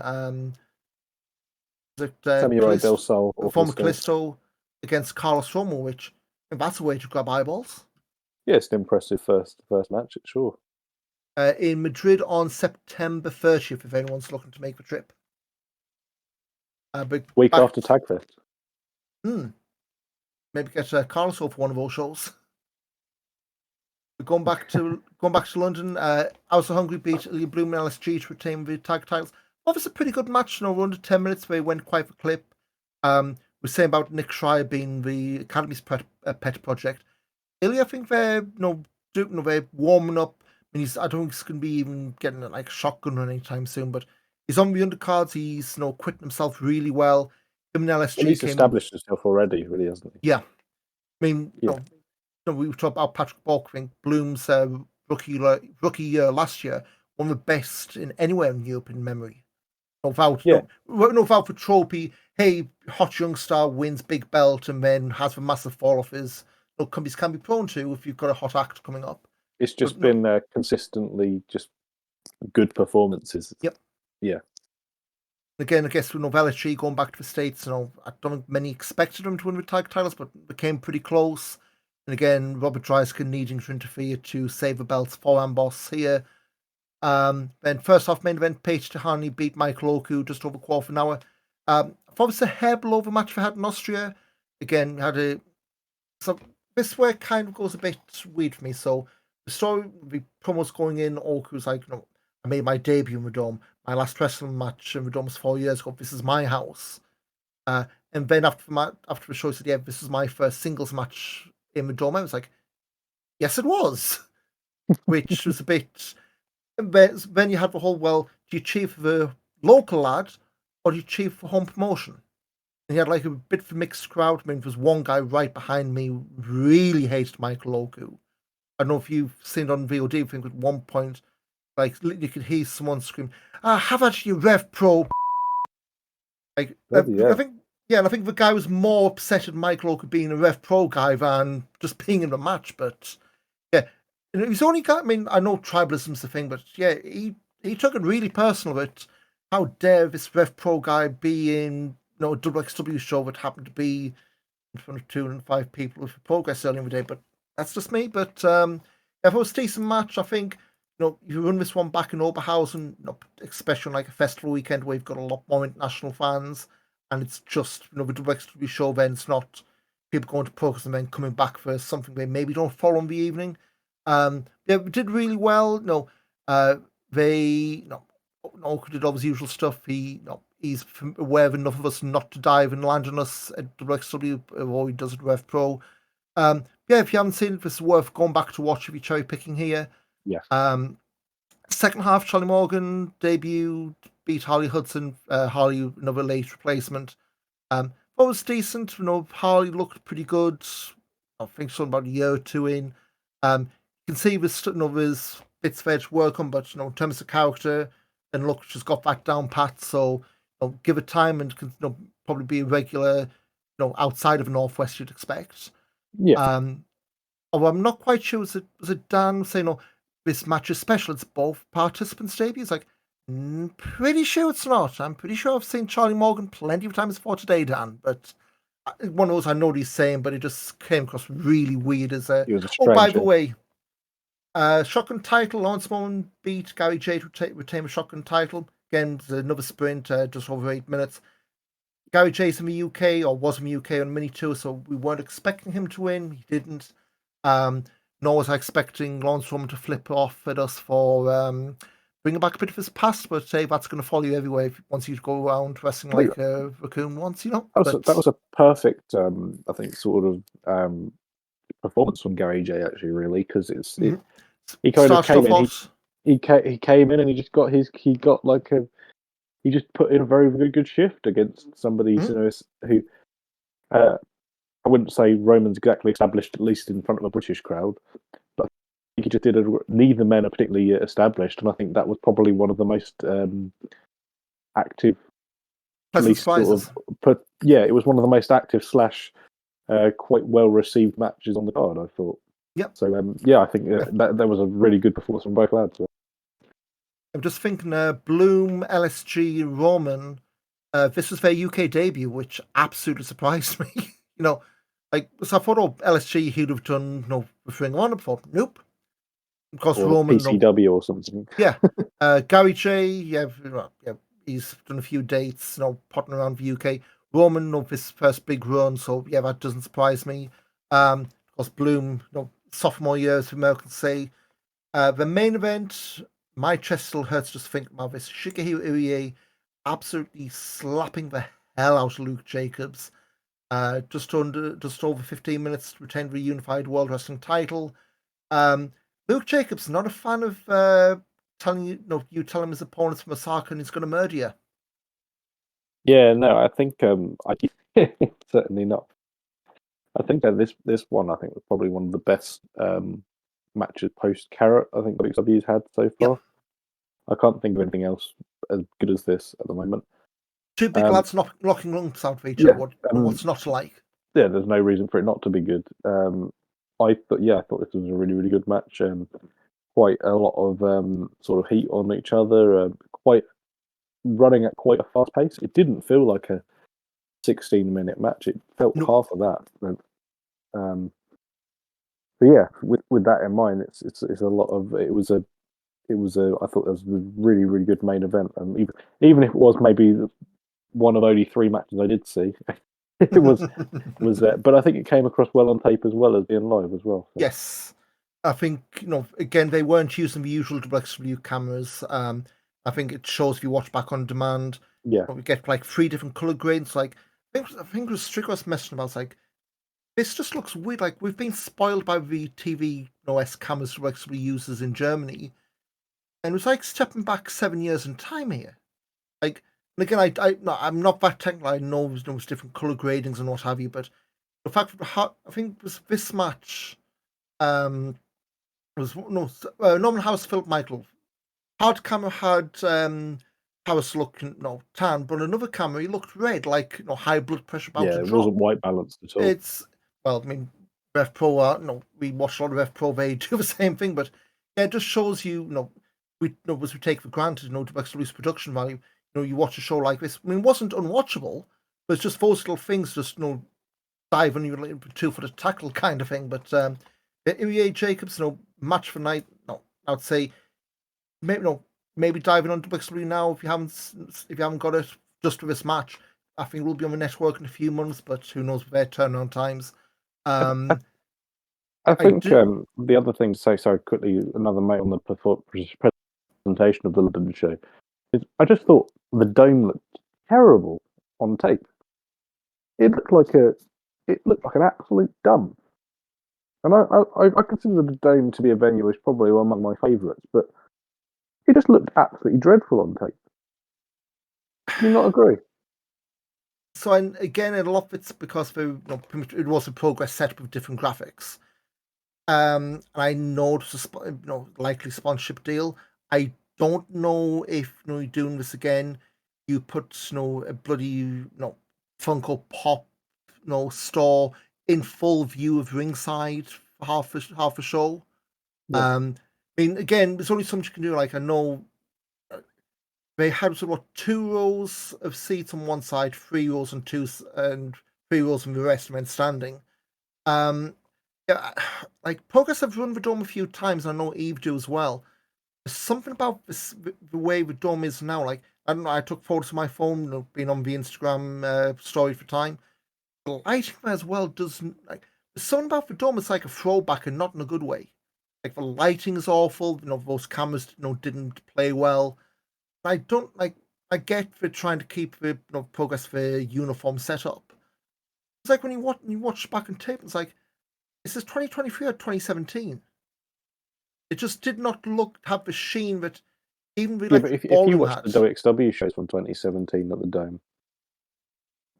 Samurai Del Sol or former Callisto against Carlos Romo, which that's a way to grab eyeballs. Yeah, it's an impressive first match, sure. In Madrid on September 30th, if anyone's looking to make the trip. Week after Tagfest. Maybe get Carlos for one of those shows. But going back to London, House of Hungry beat Ilya Bloom and LSG to retain the tag titles. Obviously, a pretty good match. Under 10 minutes, they went quite for clip. We're saying about Nick Schreier being the Academy's pet project. Ilya, I think they're they're warming up. I mean, I don't think he's going to be even getting a shotgun run anytime soon, but he's on the undercards. He's quitting himself really well. Him and LSG he's established himself already, really, hasn't he? Yeah. I mean, we were talking about Patrick Bork. I think Bloom's rookie year last year, one of the best in anywhere in Europe in memory. Without for trophy, hey, hot young star wins big belt and then has a massive fall off his companies can be prone to if you've got a hot act coming up. It's just been consistently just good performances. Yep. Yeah. Again, I guess with LSG going back to the States, I don't think many expected him to win the tag titles, but they came pretty close. And again, Robert Dreiskin needing to interfere to save the belts for Amboss here. Then first off, main event, Paige Tahani beat Michael Oku just over quarter of an hour. I thought it was a hair below the match we had in Austria. Again, so this where it kind of goes a bit weird for me. So the story, the promos going in, Oku's like, I made my debut in the Dome. My last wrestling match in the Dome was 4 years ago. This is my house. And then after the show, he said, yeah, this is my first singles match in the Dome. I was like, yes, it was. Which was a bit. And then you had the whole, well, do you cheer for the local lad or do you cheer for home promotion? And you had a bit of a mixed crowd. I mean, there's one guy right behind me who really hated Michael Oku. I don't know if you've seen it on VOD. I think at one point, you could hear someone scream, have at you, Rev Pro. I think the guy was more upset at Michael Oku being a Rev Pro guy than just being in the match. But yeah, he's only got. I mean, I know tribalism's the thing, but yeah, he took it really personal. But how dare this Rev Pro guy be in WXW show that happened to be in front of 205 people with progress earlier in the day, but that's just me. But if it was a decent match, I think you run this one back in Oberhausen, especially on like a festival weekend where you've got a lot more international fans, and it's just the WXW show. Then it's not people going to progress and then coming back for something they maybe don't follow in the evening. Yeah, we did really well. They did all his usual stuff. He's aware of enough of us not to dive and land on us at WXW, or he does it Rev Pro. Yeah, if you haven't seen it, it's worth going back to watch if you're cherry picking here. Yes. Second half, Charlie Morgan debuted, beat Harley Hudson. Harley, another late replacement. That was decent. Harley looked pretty good. I think something about a year or two in. You can see there's bits of edge work on, but in terms of character and look, she's got that down pat. So give it time and can probably be a regular, outside of Northwest you'd expect. Yeah. Although I'm not quite sure, was it Dan saying, this match is special, it's both participants' debuts? Like, pretty sure it's not. I'm pretty sure I've seen Charlie Morgan plenty of times before today, Dan, but one of those I know what he's saying, but it just came across really weird as a. He was a Oh, by the stranger. way, shotgun title, Lawrence Morgan beat Gary J to retain the shotgun title. Again, another sprint, just over 8 minutes. Gary J's in the UK, or was in the UK on Mini Tour, so we weren't expecting him to win. He didn't. Nor was I expecting Lawrence Roman to flip off at us for bringing back a bit of his past, but that's going to follow you everywhere once you go around wrestling like a raccoon once, That was a perfect, I think, sort of performance from Gary J. Actually, really, because he kind of came in. He came in and he just got he just put in a very good shift against somebody who I wouldn't say Roman's exactly established, at least in front of a British crowd, but I think he just did neither men are particularly established, and I think that was probably one of the most active, pleasant surprises. It was one of the most active / quite well received matches on the card, I thought. Yep. So I think that was a really good performance from both lads. I'm just thinking, Bloom, LSG, Roman. This was their UK debut, which absolutely surprised me. So I thought, LSG he'd have done, Ring on. I thought, nope. Of course, or Roman, PCW or something. Yeah, Gary J. He's done a few dates, potting around the UK. Roman, this first big run, so that doesn't surprise me. Of course, Bloom, sophomore year, as the Americans say. The main event, my chest still hurts just thinking about this. Shigehiro Irie absolutely slapping the hell out of Luke Jacobs. Just over 15 minutes to retain the unified World Wrestling title. Luke Jacobs not a fan of telling tell him his opponent's from Osaka and he's going to murder you. Yeah, no, I think certainly not. I think that this one I think was probably one of the best matches post Carrot I think WWE's had so far. Yep. I can't think of anything else as good as this at the moment. Two big lads locking lungs out of each other. What's not like? Yeah, there's no reason for it not to be good. I thought this was a really, really good match. Quite a lot of sort of heat on each other. Quite running at quite a fast pace. It didn't feel like a 16-minute match. It felt half of that. But yeah, with that in mind, it's a lot of it was a I thought it was a really, really good main event. Even if it was maybe one of only 3 matches I did see. It was but I think it came across well on tape as well as being live as well. So. Yes, I think again they weren't using the usual WXW cameras. I think it shows if you watch back on demand. Yeah, we get like 3 different color grades. Like I think it was Strickers messing about. Like this just looks weird. Like we've been spoiled by the TV OS cameras WXW uses in Germany, and it was like stepping back 7 years in time here. Like. And again, I'm not that technical. I know there's different color gradings and what have you, but the fact that I think it was this match was Norman House, Philip Michael. Hard camera had House looking tan, but another camera he looked red, like high blood pressure about to drop. It wasn't white balanced at all. It's Rev Pro. We watch a lot of Rev Pro. They do the same thing, but yeah, it just shows you. We take for granted WXW's production value. You watch a show like this. I mean, it wasn't unwatchable, But it's just those little things, just dive on your 2-footed tackle kind of thing. But Irie Jacobs, match for night. No, I'd say maybe diving on WXW now if you haven't got it just for this match. I think we'll be on the network in a few months, but who knows with their turnaround times. I, I, I I think do. the other thing to say, sorry, quickly, another mate on the presentation of the London show, is I just thought the dome looked terrible on tape. It looked like an absolute dump. And I consider the dome to be a venue which is probably one of my favourites, but it just looked absolutely dreadful on tape. Do you not agree? So and again, a lot of it's because it was a progress setup with different graphics. And I know it's a likely sponsorship deal. I don't know if you're doing this again. You put a bloody Funko Pop store in full view of ringside for half a show. Yeah. I mean, again, there's only so much you can do. Like I know they had sort of 2 rows of seats on one side, 3 rows on and 3 rows on the rest, and then standing. Um, yeah, like Progress have run the dome a few times. I know Eve do as well. There's something about the way the dome is now. Like I don't know. I took photos of my phone, being on the Instagram story for time. The lighting as well doesn't like. There's something about the dome. It's like a throwback and not in a good way. Like the lighting is awful. Those cameras didn't play well. I don't like. I get for trying to keep the Progress for uniform setup. It's like when you watch back on tape. It's like, is this 2023 or 2017? It just did not have the sheen that even the Yeah, but electric if you ballroom watch had. the WXW shows from 2017 at the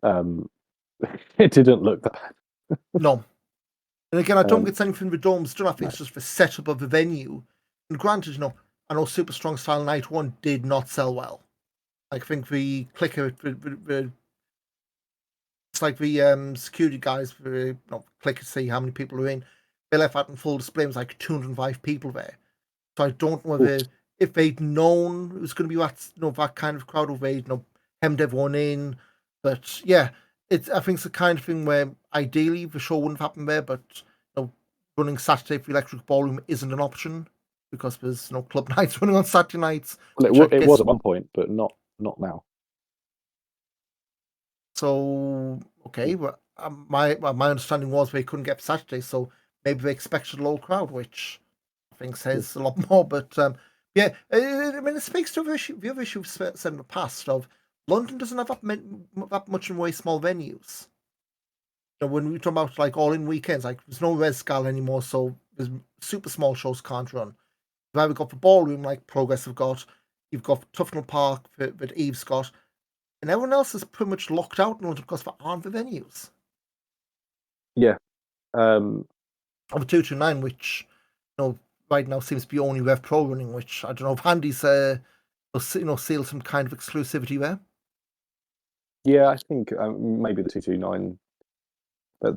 Dome, it didn't look that. No. And again, I don't think Um, it's anything from the domes done. I think no. it's just the setup of the venue. And granted, I know Super Strong Style Night 1 did not sell well. I think the clicker, it's like the security guys for click to see how many people are in. They left out in full display. It was like 205 people there. So I don't know Oof. if they'd known it was going to be that kind of crowd, or they'd hemmed everyone in. But yeah, I think it's the kind of thing where ideally the show wouldn't have happened there, but running Saturday for the Electric Ballroom isn't an option because there's no club nights running on Saturday nights, which I Well, it guess. was at one point, but not now. So okay, well, my understanding was they couldn't get Saturday, so maybe they expected a low crowd, which I think Yeah. says a lot more. But yeah, I mean, it speaks to the other issue we've said in the past of London doesn't have that much in way small venues. When we talk about like all in weekends, like there's no Res Gal anymore, so there's super small shows can't run. You've either got the ballroom like Progress have got, you've got Tufnell Park that Eve's got, and everyone else is pretty much locked out in London because there aren't the venues. Yeah. Of the 229, which right now seems to be only Rev Pro running, which I don't know if Handy's seal some kind of exclusivity there. Yeah, I think maybe the 229, but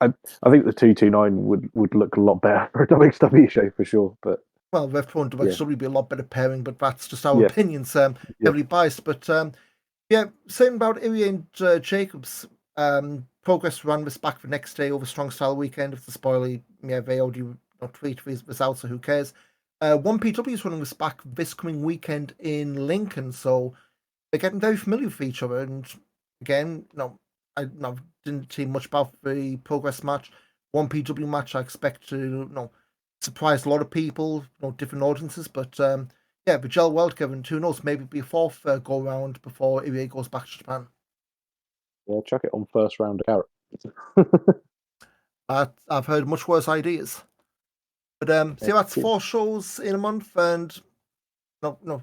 I think the 229 would look a lot better for a WXW show for sure. But Well, Rev Pro and yeah, WXW would be a lot better pairing, but that's just our yeah, opinions, yeah, heavily biased. But yeah, same about Irie and Jacobs. Progress ran this back the next day over Strong Style Weekend. If the spoiler, yeah, they already tweet this out, so who cares? 1PW is running this back this coming weekend in Lincoln, so they're getting very familiar with each other. And again, I didn't see much about the Progress match. 1PW match, I expect to surprise a lot of people, different audiences. But yeah, but gel well together, and who knows, maybe it'll be a fourth go round before Irie goes back to Japan. yeah. Chuck it on first round of carrot. I've heard much worse ideas. But Yeah, so that's cool. 4 shows in a month, and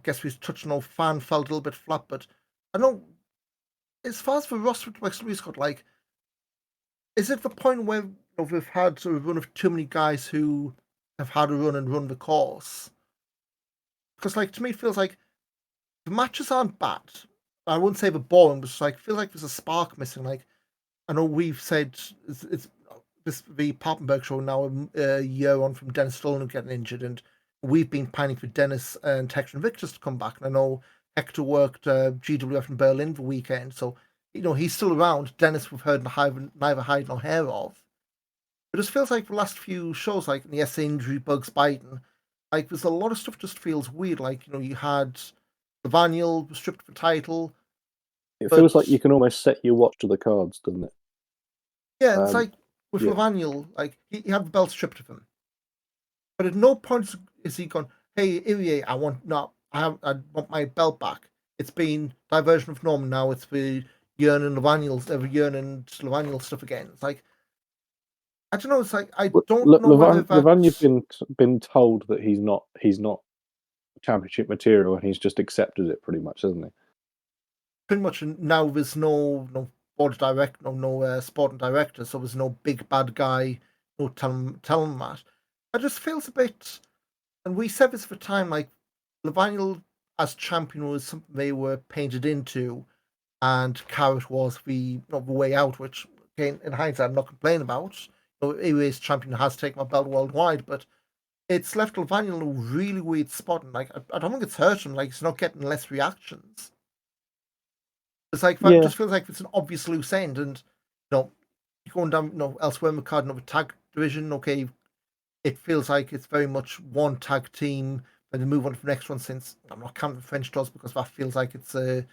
guess we've touched on fan felt a little bit flat, but I know as far as the roster to Wexley's got, like, is it the point where we've had sort of run of too many guys who have had a run and run the course? Because like to me, it feels like the matches aren't bad. I wouldn't say they're boring, but it's like feel like there's a spark missing. Like I know we've said it's this the Papenberg show now a year on from Dennis Stolen getting injured, and we've been pining for Dennis and Hector and Victor's to come back. And I know Hector worked GWF in Berlin the weekend, so he's still around. Dennis, we've heard neither hide nor hair of. It just feels like the last few shows, like in the S Injury, Bugs Biden, like there's a lot of stuff just feels weird. Like, you had Levaniel was stripped of the title, It feels like but you can almost set your watch to the cards, doesn't it? yeah, it's like with Yeah. Levaniel, like he had the belt stripped of him, but at no point is he gone, "Hey, Irie, I want my belt back." It's been diversion of norm now. It's the yearning Levaniel stuff again. It's like I don't know. It's like I don't know whether Lavagne's that's been told that he's not championship material, and he's just accepted it pretty much, hasn't he? pretty much now. There's no board direct, no sporting director, so there's no big bad guy. No telling him that. I just feels a bit. And we said this for time, like Levaniel as champion was something they were painted into, and Carrot was the way out, which again in hindsight I'm not complaining about. Anyways, champion has taken my belt worldwide, but it's left Levaniel in a really weird spot, and like I don't think it's hurt him. Like he's not getting less reactions. It's like that Yeah. just feels like it's an obvious loose end, and you're going down, elsewhere in the card, another tag division. Okay, it feels like it's very much one tag team. When they move on to the next one, since I'm not counting French does because that feels like it's a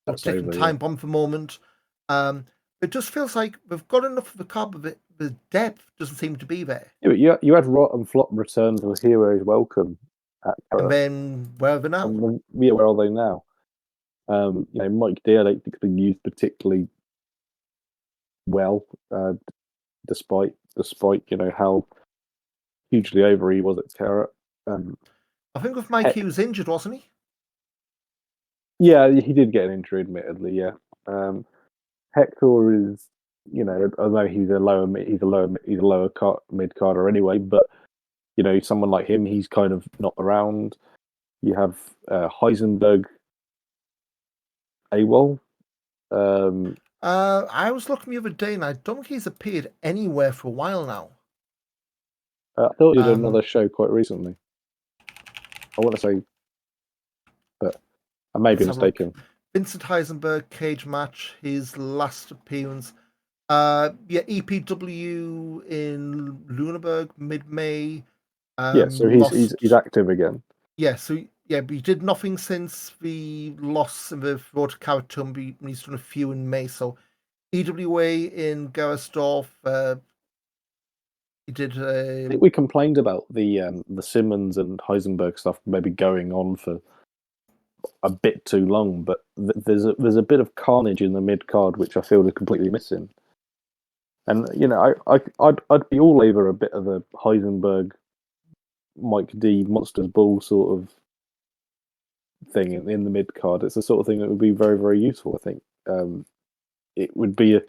That's ticking over, yeah. time bomb for the moment. It just feels like we've got enough of the card, but the depth doesn't seem to be there. Yeah, but you had Rot and Flop return to the Heroes Welcome at And Carrot. then where are they now? Yeah, where are they now? Mike D, I don't think has been used particularly well, despite how hugely over he was at Carrot. I think with Mike, he was injured, wasn't he? Yeah, he did get an injury, admittedly. Yeah, Hector is, although he's a lower mid carder anyway, but someone like him, he's kind of not around. You have Heisenberg, AWOL. I was looking the other day, and I don't think he's appeared anywhere for a while now. I thought he did another show quite recently. I want to say, but I may be mistaken. Vincent Heisenberg cage match, his last appearance. EPW in Luneburg mid-May. So he's active again. Yeah, but he did nothing since the loss in the road to Karatumbi. He's done a few in May. So EWA in Gersdorf. He did. I think we complained about the Simmons and Heisenberg stuff maybe going on for a bit too long, but there's a bit of carnage in the mid card which I feel is completely missing. And I'd be all over a bit of a Heisenberg, Mike D, Monsters Ball sort of thing in the mid card. It's the sort of thing that would be very, very useful. I think it would be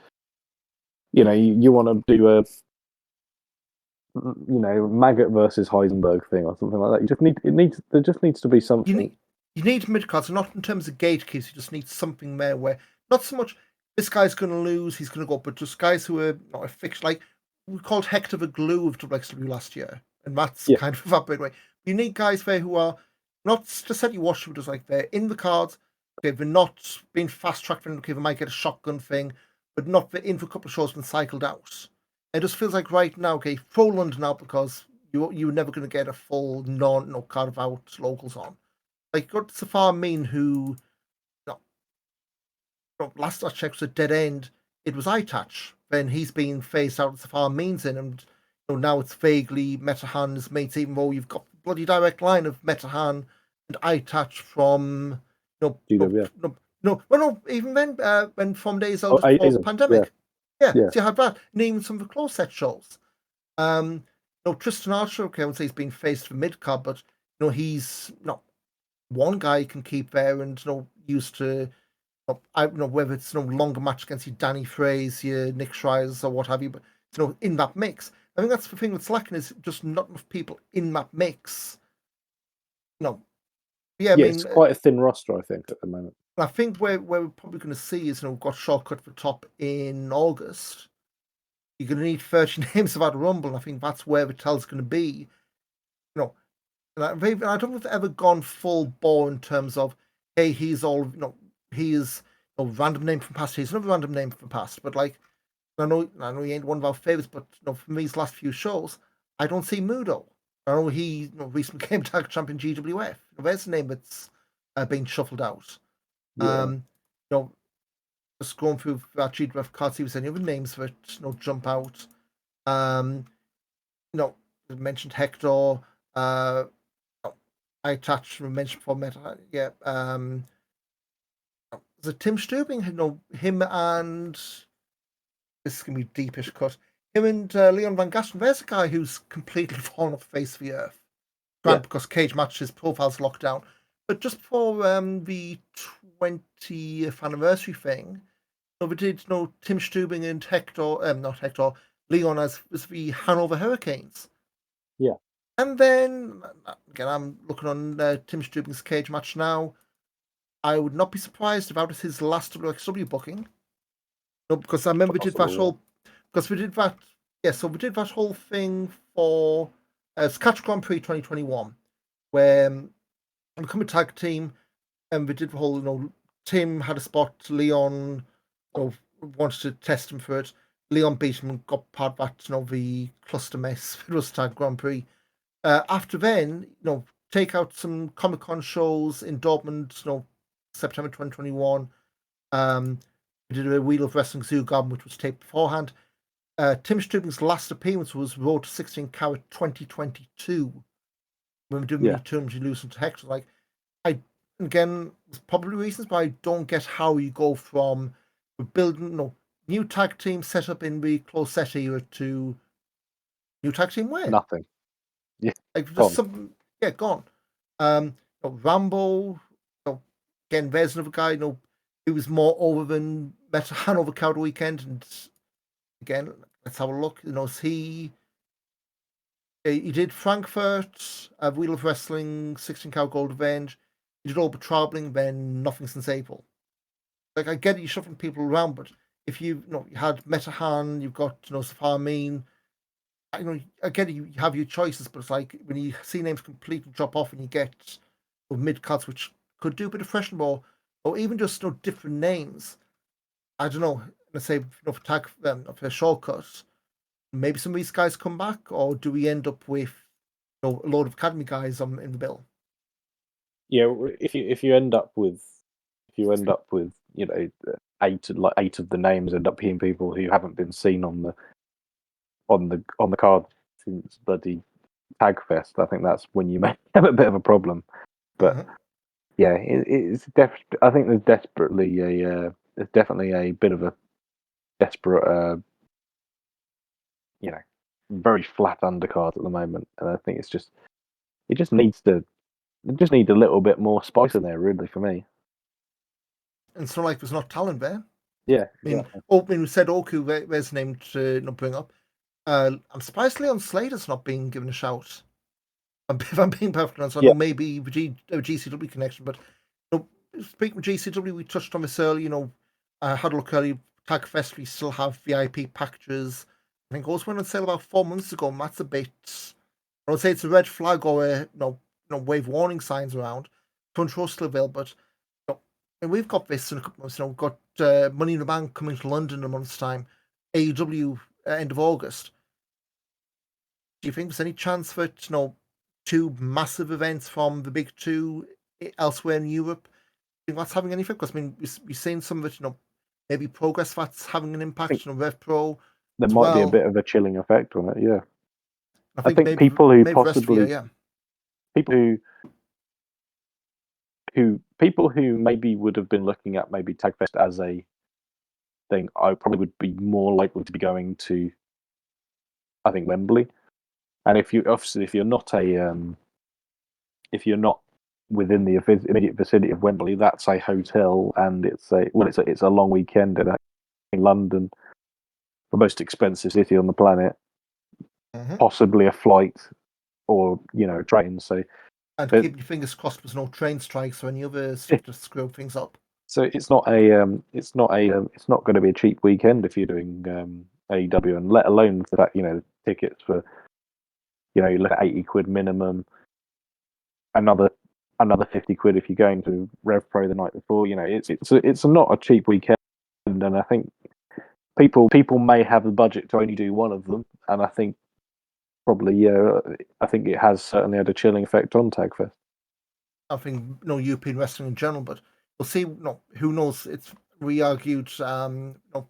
you want to do a Maggot versus Heisenberg thing or something like that. There just needs to be something. You need mid cards, not in terms of gatekeepers. You just need something there where not so much this guy's going to lose, he's going to go, but just guys who are not a fixed. Like we called Hector the glue of WXW last year, and that's kind of evaporated away. You need guys there who are not just said you watch, but just like they're in the cards. Okay, they're not being fast tracked. Okay, they might get a shotgun thing, but not they're in for a couple of shows and cycled out. It just feels like right now, okay, throw London out because you're never going to get a full no carve out locals on. Like got Safar Mean who last I checked was a dead end. It was iTouch. Then he's been phased out of Safar Means in, and now it's vaguely Metahan's mates, even though you've got bloody direct line of Metahan and iTouch from even then when from days old before pandemic. Yeah, so you had that. And even some of the close set shows. Tristan Archer, okay, I would say he's been faced for mid card, but he's not one guy you can keep there and used to I don't know whether it's longer match against your Danny Frazier, Nick Schreiers or what have you, but in that mix. I think that's the thing that's lacking is just not enough people in that mix. It's quite a thin roster, I think, at the moment. I think where we're probably going to see is we've got Shortcut for top in August. You're going to need 30 names of that Rumble, and I think that's where the tell's going to be. And I don't think they've ever gone full bore in terms of, hey, he's all, he is a random name from past. He's another random name from past, but like I know he ain't one of our favorites, but for these last few shows, I don't see Mudo. I know he recently came tag champion GWF. There's a name that's been shuffled out. Yeah, You know, just going through that GWF cards, see if there's any other names that jump out. Um, I mentioned Hector. I touched mentioned before Meta. Yeah. The Tim Stubing, him and this is gonna be deepish cut. Him and Leon Van Gaston. There's a guy who's completely fallen off the face of the earth. yeah, Grant, because Cage Match, his profile's locked down. But just before the 20th anniversary thing, we did Tim Stubing and Hector, not Hector, Leon as the Hanover Hurricanes. yeah. And then again, I'm looking on Tim Stubing's Cage Match now. I would not be surprised if that was his last WXW booking. No, because I remember we did that Possible. whole, because we did that, yeah. So we did that whole thing for Scotch Grand Prix 2021, where we become a tag team, and we did the whole, Tim had a spot, Leon, wanted to test him for it. Leon beat him and got part of that, the cluster mess. It was Tag Grand Prix. After then, take out some Comic Con shows in Dortmund, September 2021. We did a Wheel of Wrestling Zoo Garden, which was taped beforehand. Tim Stubing's last appearance was Road to 16 Carat 2022. When we did Yeah, Return to losing to Hector. Like, I, again, there's probably reasons, but I don't get how you go from building, new tag team set up in the close set era to new tag team where? nothing. Yeah, Like, just gone. something, yeah, gone. Rambo, again, there's another guy, who was more over than Meta Hanover Cowder Weekend. And again, let's have a look. Is he did Frankfurt, Wheel of Wrestling, 16 Cow Gold Revenge. He did all but traveling, then nothing since April. Like, I get it, you're shuffling people around, but if you had Metahan, you've got, Safaramine, I get it, you have your choices, but it's like when you see names completely drop off and you get mid cuts, which could do a bit of freshen or even just different names. I don't know. Let's say for tag for a shortcut, maybe some of these guys come back, or do we end up with a load of academy guys in the bill? Yeah, if you end up with eight of the names end up being people who haven't been seen on the card since bloody Tag Fest, I think that's when you may have a bit of a problem. But Uh-huh. yeah, I think there's definitely a bit of a desperate, very flat undercard at the moment, and I think it just needs to it just needs a little bit more spice in there, really, for me. And so, like, there's not talent there. Yeah, I mean, exactly. we said Oku, there's a name to not bring up. I'm surprised Leon Slater's not being given a shout. If I'm being perfectly honest, I Yeah, know maybe the GCW connection, but speaking of GCW, we touched on this earlier. I had a look earlier. Tag Fest, we still have VIP packages. I think also went on sale about 4 months ago, and that's a bit. I would say it's a red flag or a wave warning signs around. Control still available, but and we've got this in a couple of months. We've got Money in the Bank coming to London in a month's time. AEW end of August. Do you think there's any chance for two massive events from the big two elsewhere in Europe? Do you think that's having any effect? Because I mean, we've seen some of it. Maybe Progress that's having an I think impact. Rev Pro there as might be a well. bit of a chilling effect on it. Yeah, I I think think maybe Restvia, yeah. people who maybe would have been looking at maybe Tagfest as a thing, I probably would be more likely to be going to, I think, Wembley. And if you're not if you're not within the immediate vicinity of Wembley, that's a hotel, and it's a long weekend in London, the most expensive city on the planet, Mm-hmm. possibly a flight or a train. So, And but keep your fingers crossed there's no train strikes or any other stuff to screw things up. so it's not going to be a cheap weekend if you're doing AEW, and let alone for that, tickets for you look at 80 quid minimum, another another 50 quid if you're going to Rev Pro the night before. It's not a cheap weekend, and I think people may have the budget to only do one of them, and I think probably I think it has certainly had a chilling effect on Tagfest. I think European wrestling in general, but we'll see. Who knows? It's re-argued.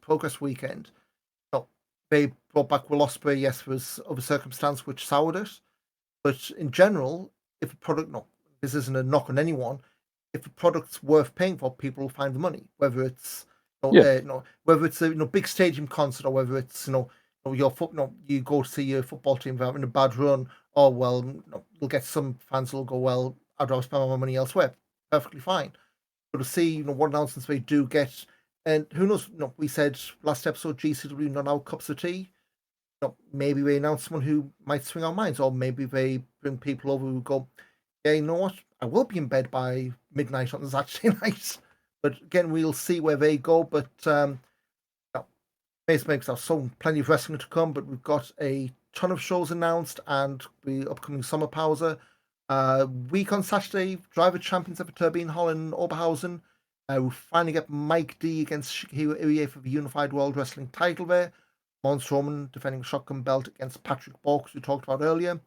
Progress weekend. They brought back Will Ospreay. Yes, there was other circumstance which soured it, but in general, if a product, this isn't a knock on anyone. If a product's worth paying for, people will find the money. Whether it's whether it's a big stadium concert or whether it's your foot, you go to see your football team having a bad run. Or well, you'll get some fans who'll go, well, I'd rather spend my money elsewhere. Perfectly fine. But to see what announcements they do get, and who knows? We said last episode GCW not our cups of tea. Maybe they announce someone who might swing our minds, or maybe they bring people over who go, yeah, you know what? I will be in bed by midnight on Saturday night. But again, we'll see where they go. But Mace makes our so plenty of wrestling to come. But we've got a ton of shows announced, and the upcoming summer pause. Week on Saturday, Driver Champions at the Turbine Hall in Oberhausen. We finally get Mike D against Shigehiro Irie for the Unified World Wrestling title there. Braun Strowman defending the shotgun belt against Patrick Bork, we talked about earlier.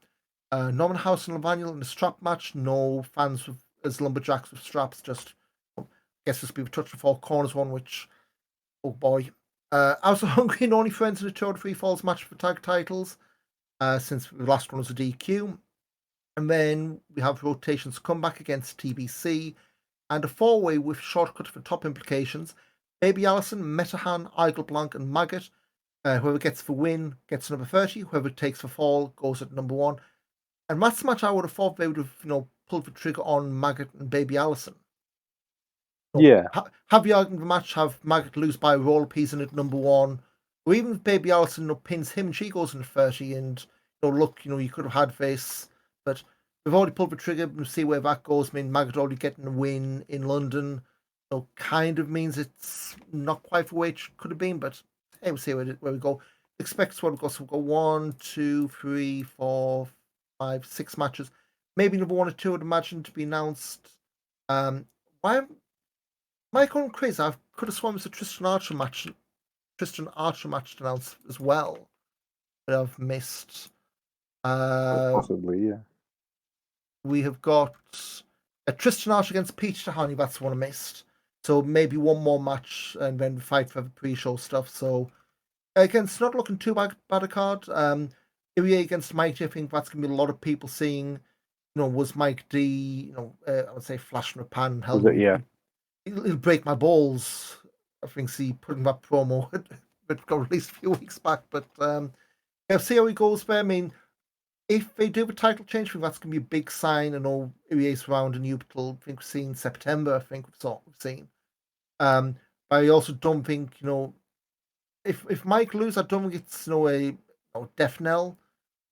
Norman House and Levaniel in a strap match. No fans as lumberjacks with straps. Just guess this will be the touch the four corners one, which oh boy. Also hungry and only friends in the 2 Falls match for tag titles. Since the last one was a DQ. And then we have rotations come back against TBC and a four-way with shortcut for top implications. Baby Allison, Metahan, Igel Blanc, and Maggot. Whoever gets the win gets number 30. Whoever takes the fall goes at number 1. And that's the match I would have thought they would have, pulled the trigger on Maggot and Baby Allison. Yeah. Have the argument of the match, have Maggot lose by a roll appeasing at number 1. Or even if Baby Allison pins him, she goes in 30. And, look, you could have had this. But we've already pulled the trigger. We'll see where that goes. I mean, Maggot already getting a win in London. Kind of means it's not quite the way it could have been. But hey, we'll see where we go. Expect what we've got. So we'll go 1, 2, 3, 4, 5, 6 matches. Maybe number 1 or 2 I'd imagine to be announced. Why? Mike on Chris, I could have sworn it was a Tristan Archer match announced as well. That I've missed. Possibly, yeah. We have got a Tristan Archer against Peach Tahani. That's the one I missed. So maybe one more match and then fight for the pre-show stuff. So again, it's not looking too bad a card. Irie against Mighty, I think that's going to be a lot of people seeing. Was Mike D? I would say flash from a pan. Hell, yeah. He'll break my balls. I think he put in that promo. It got released a few weeks back, but see how he goes there. I mean, if they do the title change, I think that's going to be a big sign. I know Irie's around in Newport. I think we've seen September. I think we've seen. But I also don't think if Mike loses, I don't think it's a death knell.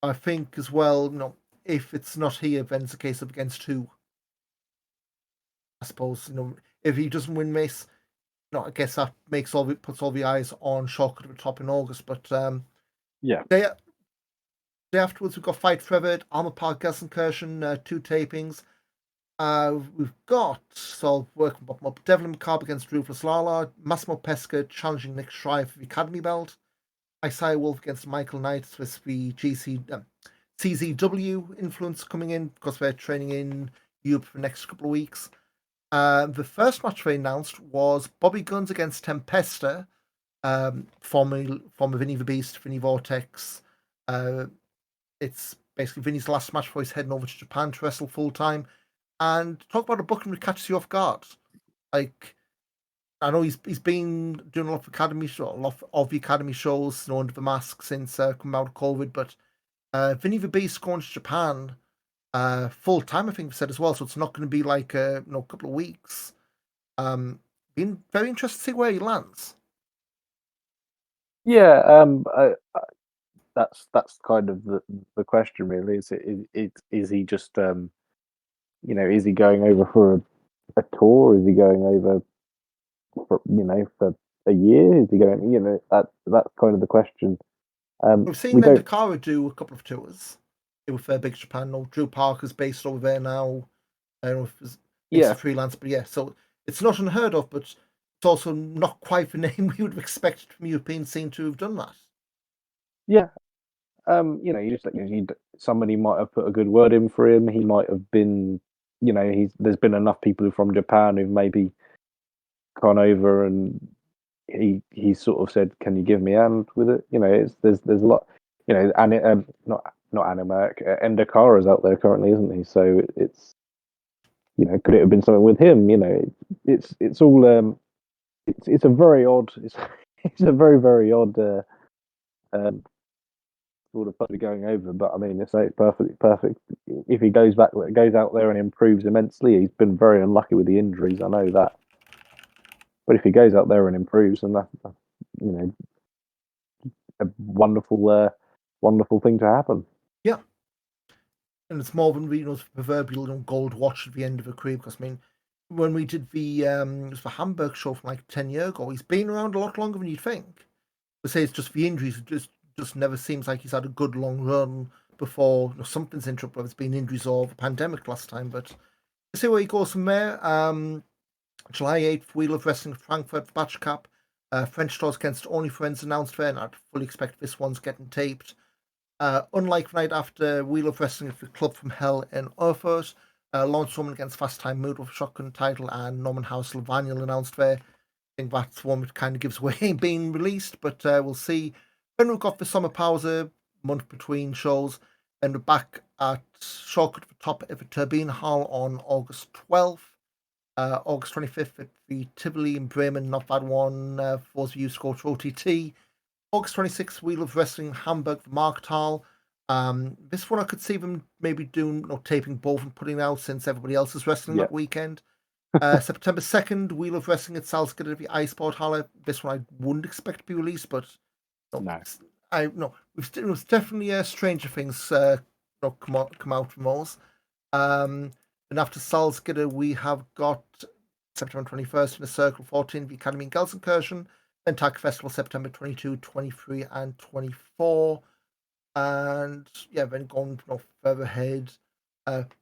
I think as well, if it's not here, then it's a case of against who. I suppose if he doesn't win this, I guess that puts all the eyes on Shock at the top in August. But yeah. Day afterwards, we've got Fight Forever, Armor Park Gelsenkirchen, 2 tapings. We've got, so working up, Devlin McCarb against Ruthless Lala, Massimo Pesca challenging Nick Schreier for the Academy belt, Isaiah Wolf against Michael Knight with the CZW influence coming in because they're training in Europe for the next couple of weeks. The first match they announced was Bobby Guns against Tempesta, former Vinny the Beast, Vinny Vortex. It's basically Vinny's last match before he's heading over to Japan to wrestle full time. And talk about a booking that catches you off guard. Like, I know he's been doing a lot of the academy shows, under the mask since coming out of COVID. But Vinny the Beast going to Japan full time, I think we said as well. So it's not going to be like a couple of weeks. Been very interested to see where he lands. Yeah, that's kind of the question, really. Is he just is he going over for a tour? Is he going over for for a year? Is he going? That's kind of the question. We've seen Mendakara do a couple of tours with Big Japan. Drew Parker's based over there now. I don't know if it's makes Yeah, it freelance, but yeah, so it's not unheard of, but it's also not quite the name we would have expected from European scene to have done that. yeah. You just like somebody might have put a good word in for him. He might have been, there's been enough people from Japan who've maybe gone over and he sort of said, "Can you give me a hand with it?" There's a lot, and not Animac, Endokara's out there currently, isn't he? So it's could it have been something with him? It's all it's a very odd it's a very very odd um, sort of puppy going over. But I mean, it's perfect. If he goes out there and improves immensely, he's been very unlucky with the injuries. I know that, but if he goes out there and improves, then that's you know a wonderful thing to happen. Yeah, and it's more than proverbial gold watch at the end of a career. Because I mean, when we did it was the Hamburg show from like 10 years ago, he's been around a lot longer than you'd think. But say it's just the injuries; it just never seems like he's had a good long run before something's in trouble. Whether it's been injuries or the pandemic last time, but we'll see where he goes from there. July 8th, Wheel of Wrestling Frankfurt Batch Cup. French Tours against Only Friends announced there, and I'd fully expect this one's getting taped. Unlike the night after, Wheel of Wrestling at the Club from Hell in Erfurt. Lawrence Roman against Fast Time Mood with a shotgun title, and Norman House Levaniel announced there. I think that's one that kind of gives away being released, but we'll see. Then we've got the Summer Pause, a month between shows, and we're back at Shortcut at the Top of the Turbine Hall on August 12th. August 25th at the Tivoli in Bremen, not that one, for those of you who scored OTT. August 26th, Wheel of Wrestling Hamburg, Marktal. This one I could see them maybe doing, taping both and putting out since everybody else is wrestling Yeah, that weekend. September 2nd, Wheel of Wrestling at Salzgitter at the iSport Halle. This one I wouldn't expect to be released, but no, no, I no, it was definitely Stranger Things come out from those. Um, and after Salzgitter, we have got September 21st in the Circle 14, the Academy in Gelsenkirchen, then Tag Festival September 22, 23, and 24. And yeah, then going further ahead.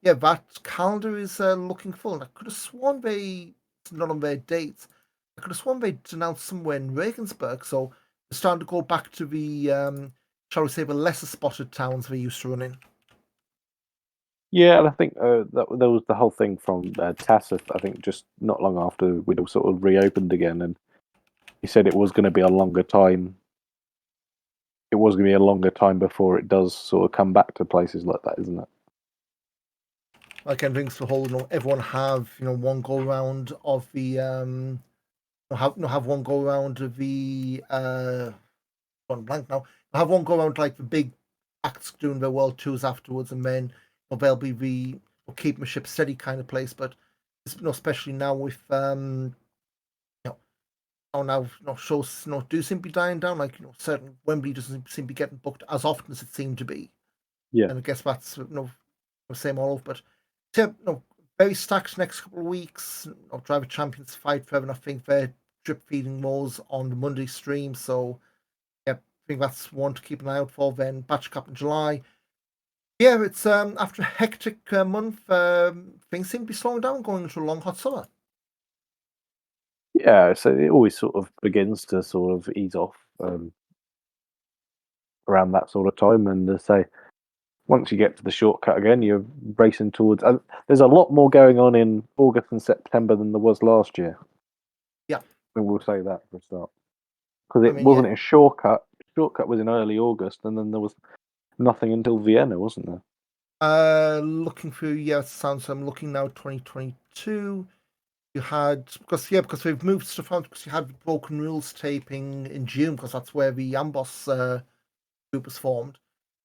Yeah, that calendar is looking full. And I could have sworn it's not on their dates. I could have sworn they'd announced somewhere in Regensburg. So they're starting to go back to the, shall we say, the lesser spotted towns they used to run in. yeah, and I think that was the whole thing from Tassif. I think just not long after we'd all sort of reopened again, and he said it was going to be a longer time. It was going to be a longer time before it does sort of come back to places like that, isn't it? Like brings the whole, everyone have one go round of the have one go round of the gone blank now. Have one go around like the big acts doing their world tours afterwards, and then they'll be the keep my ship steady kind of place. But especially now with you know now shows do seem to be dying down. Like certain Wembley doesn't seem to be getting booked as often as it seemed to be, Yeah, and I guess that's the same all over. But yeah, very stacked next couple of weeks. Driver Champions fight forever, and I think they're drip feeding those on the Monday stream. So yeah, I think that's one to keep an eye out for. Then Batch Cup in July. Yeah, it's after a hectic month, things seem to be slowing down going into a long hot summer. yeah. So it always sort of begins to sort of ease off around that sort of time, and say once you get to the shortcut again, you're racing towards. There's a lot more going on in August and September than there was last year. Yeah, And we'll say that for a start, because I it mean, yeah. wasn't a shortcut. Shortcut was in early August, and then there was nothing until Vienna, wasn't there? Looking through, yeah, it sounds. I'm looking now, 2022. You had because we've moved stuff around because you had Broken Rules taping in June because that's where the Amboss group was formed.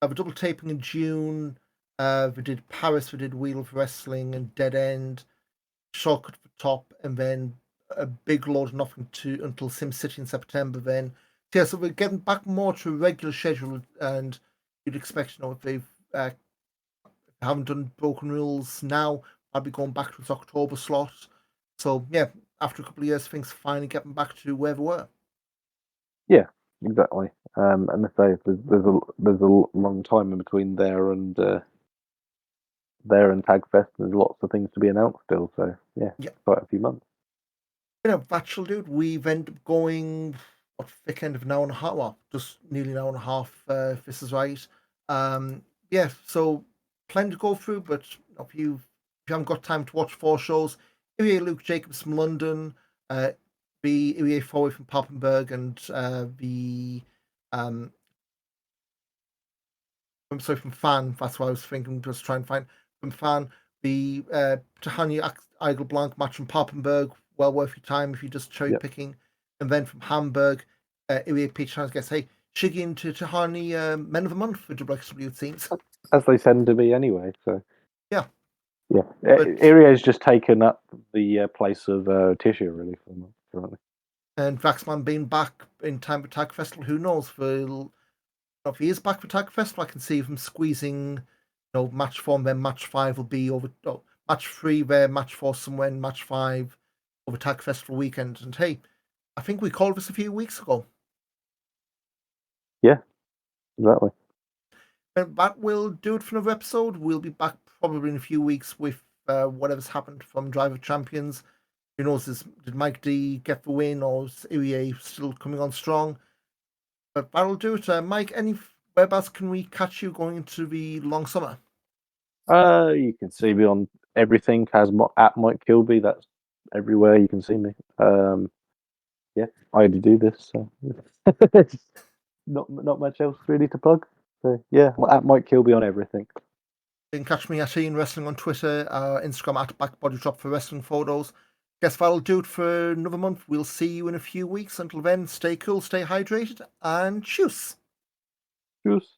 A double taping in June. We did Paris. We did Wheel of Wrestling and Dead End. Shortcut for top, and then a big load of nothing to until Sim City in September. Then, yeah, so we're getting back more to a regular schedule, and you'd expect, if they haven't done Broken Rules now, I'll be going back to its October slot. So yeah, after a couple of years, things finally getting back to where they were. Yeah, exactly. And if there's a long time in between there and there and Tagfest. There's lots of things to be announced still. So yeah, Yeah. quite a few months. Bachelor dude, we've ended up going thick end of an hour and a half, well, just nearly an hour and a half, if this is right. Yeah, so plenty to go through, but if you haven't got time to watch 4 shows, Irie Luke Jacobs from London, the Irie Forward from Papenburg, and the I'm sorry, from Fan. That's what I was thinking. Just try and find from Fan the Tahani Eigel Blanc match from Papenburg. Well worth your time if you're just cherry Yep. picking. And then from Hamburg, Irie Peach Chance gets hey Shiggy into Tahani Men of the Month for WXW it seems. As they tend to be anyway. So Yeah, yeah, but Irie's just taken up the place of Tisha really for them currently. and Vaxman being back in time for Tag Festival, who knows? If he is back for Tag Festival, I can see him squeezing, match 4, and then match 5 will be over. Oh, match 3 there, match 4 somewhere, and match 5 over Tag Festival weekend. And hey, I think we called this a few weeks ago. Yeah, exactly. And that will do it for another episode. We'll be back probably in a few weeks with whatever's happened from Drive of Champions. Who knows? Did Mike D get the win, or is Irie still coming on strong? But that'll do it. Mike, any whereabouts can we catch you going into the long summer? You can see me on everything as at Mike Kilby. That's everywhere you can see me. Yeah, I already do this, so not much else really to plug. So yeah, at Mike Kilby on everything. You can catch me at Ian Wrestling on Twitter, Instagram at BackBodyDrop for wrestling photos. Guess that'll do it for another month. We'll see you in a few weeks. Until then, stay cool, stay hydrated, and cheers. Cheers.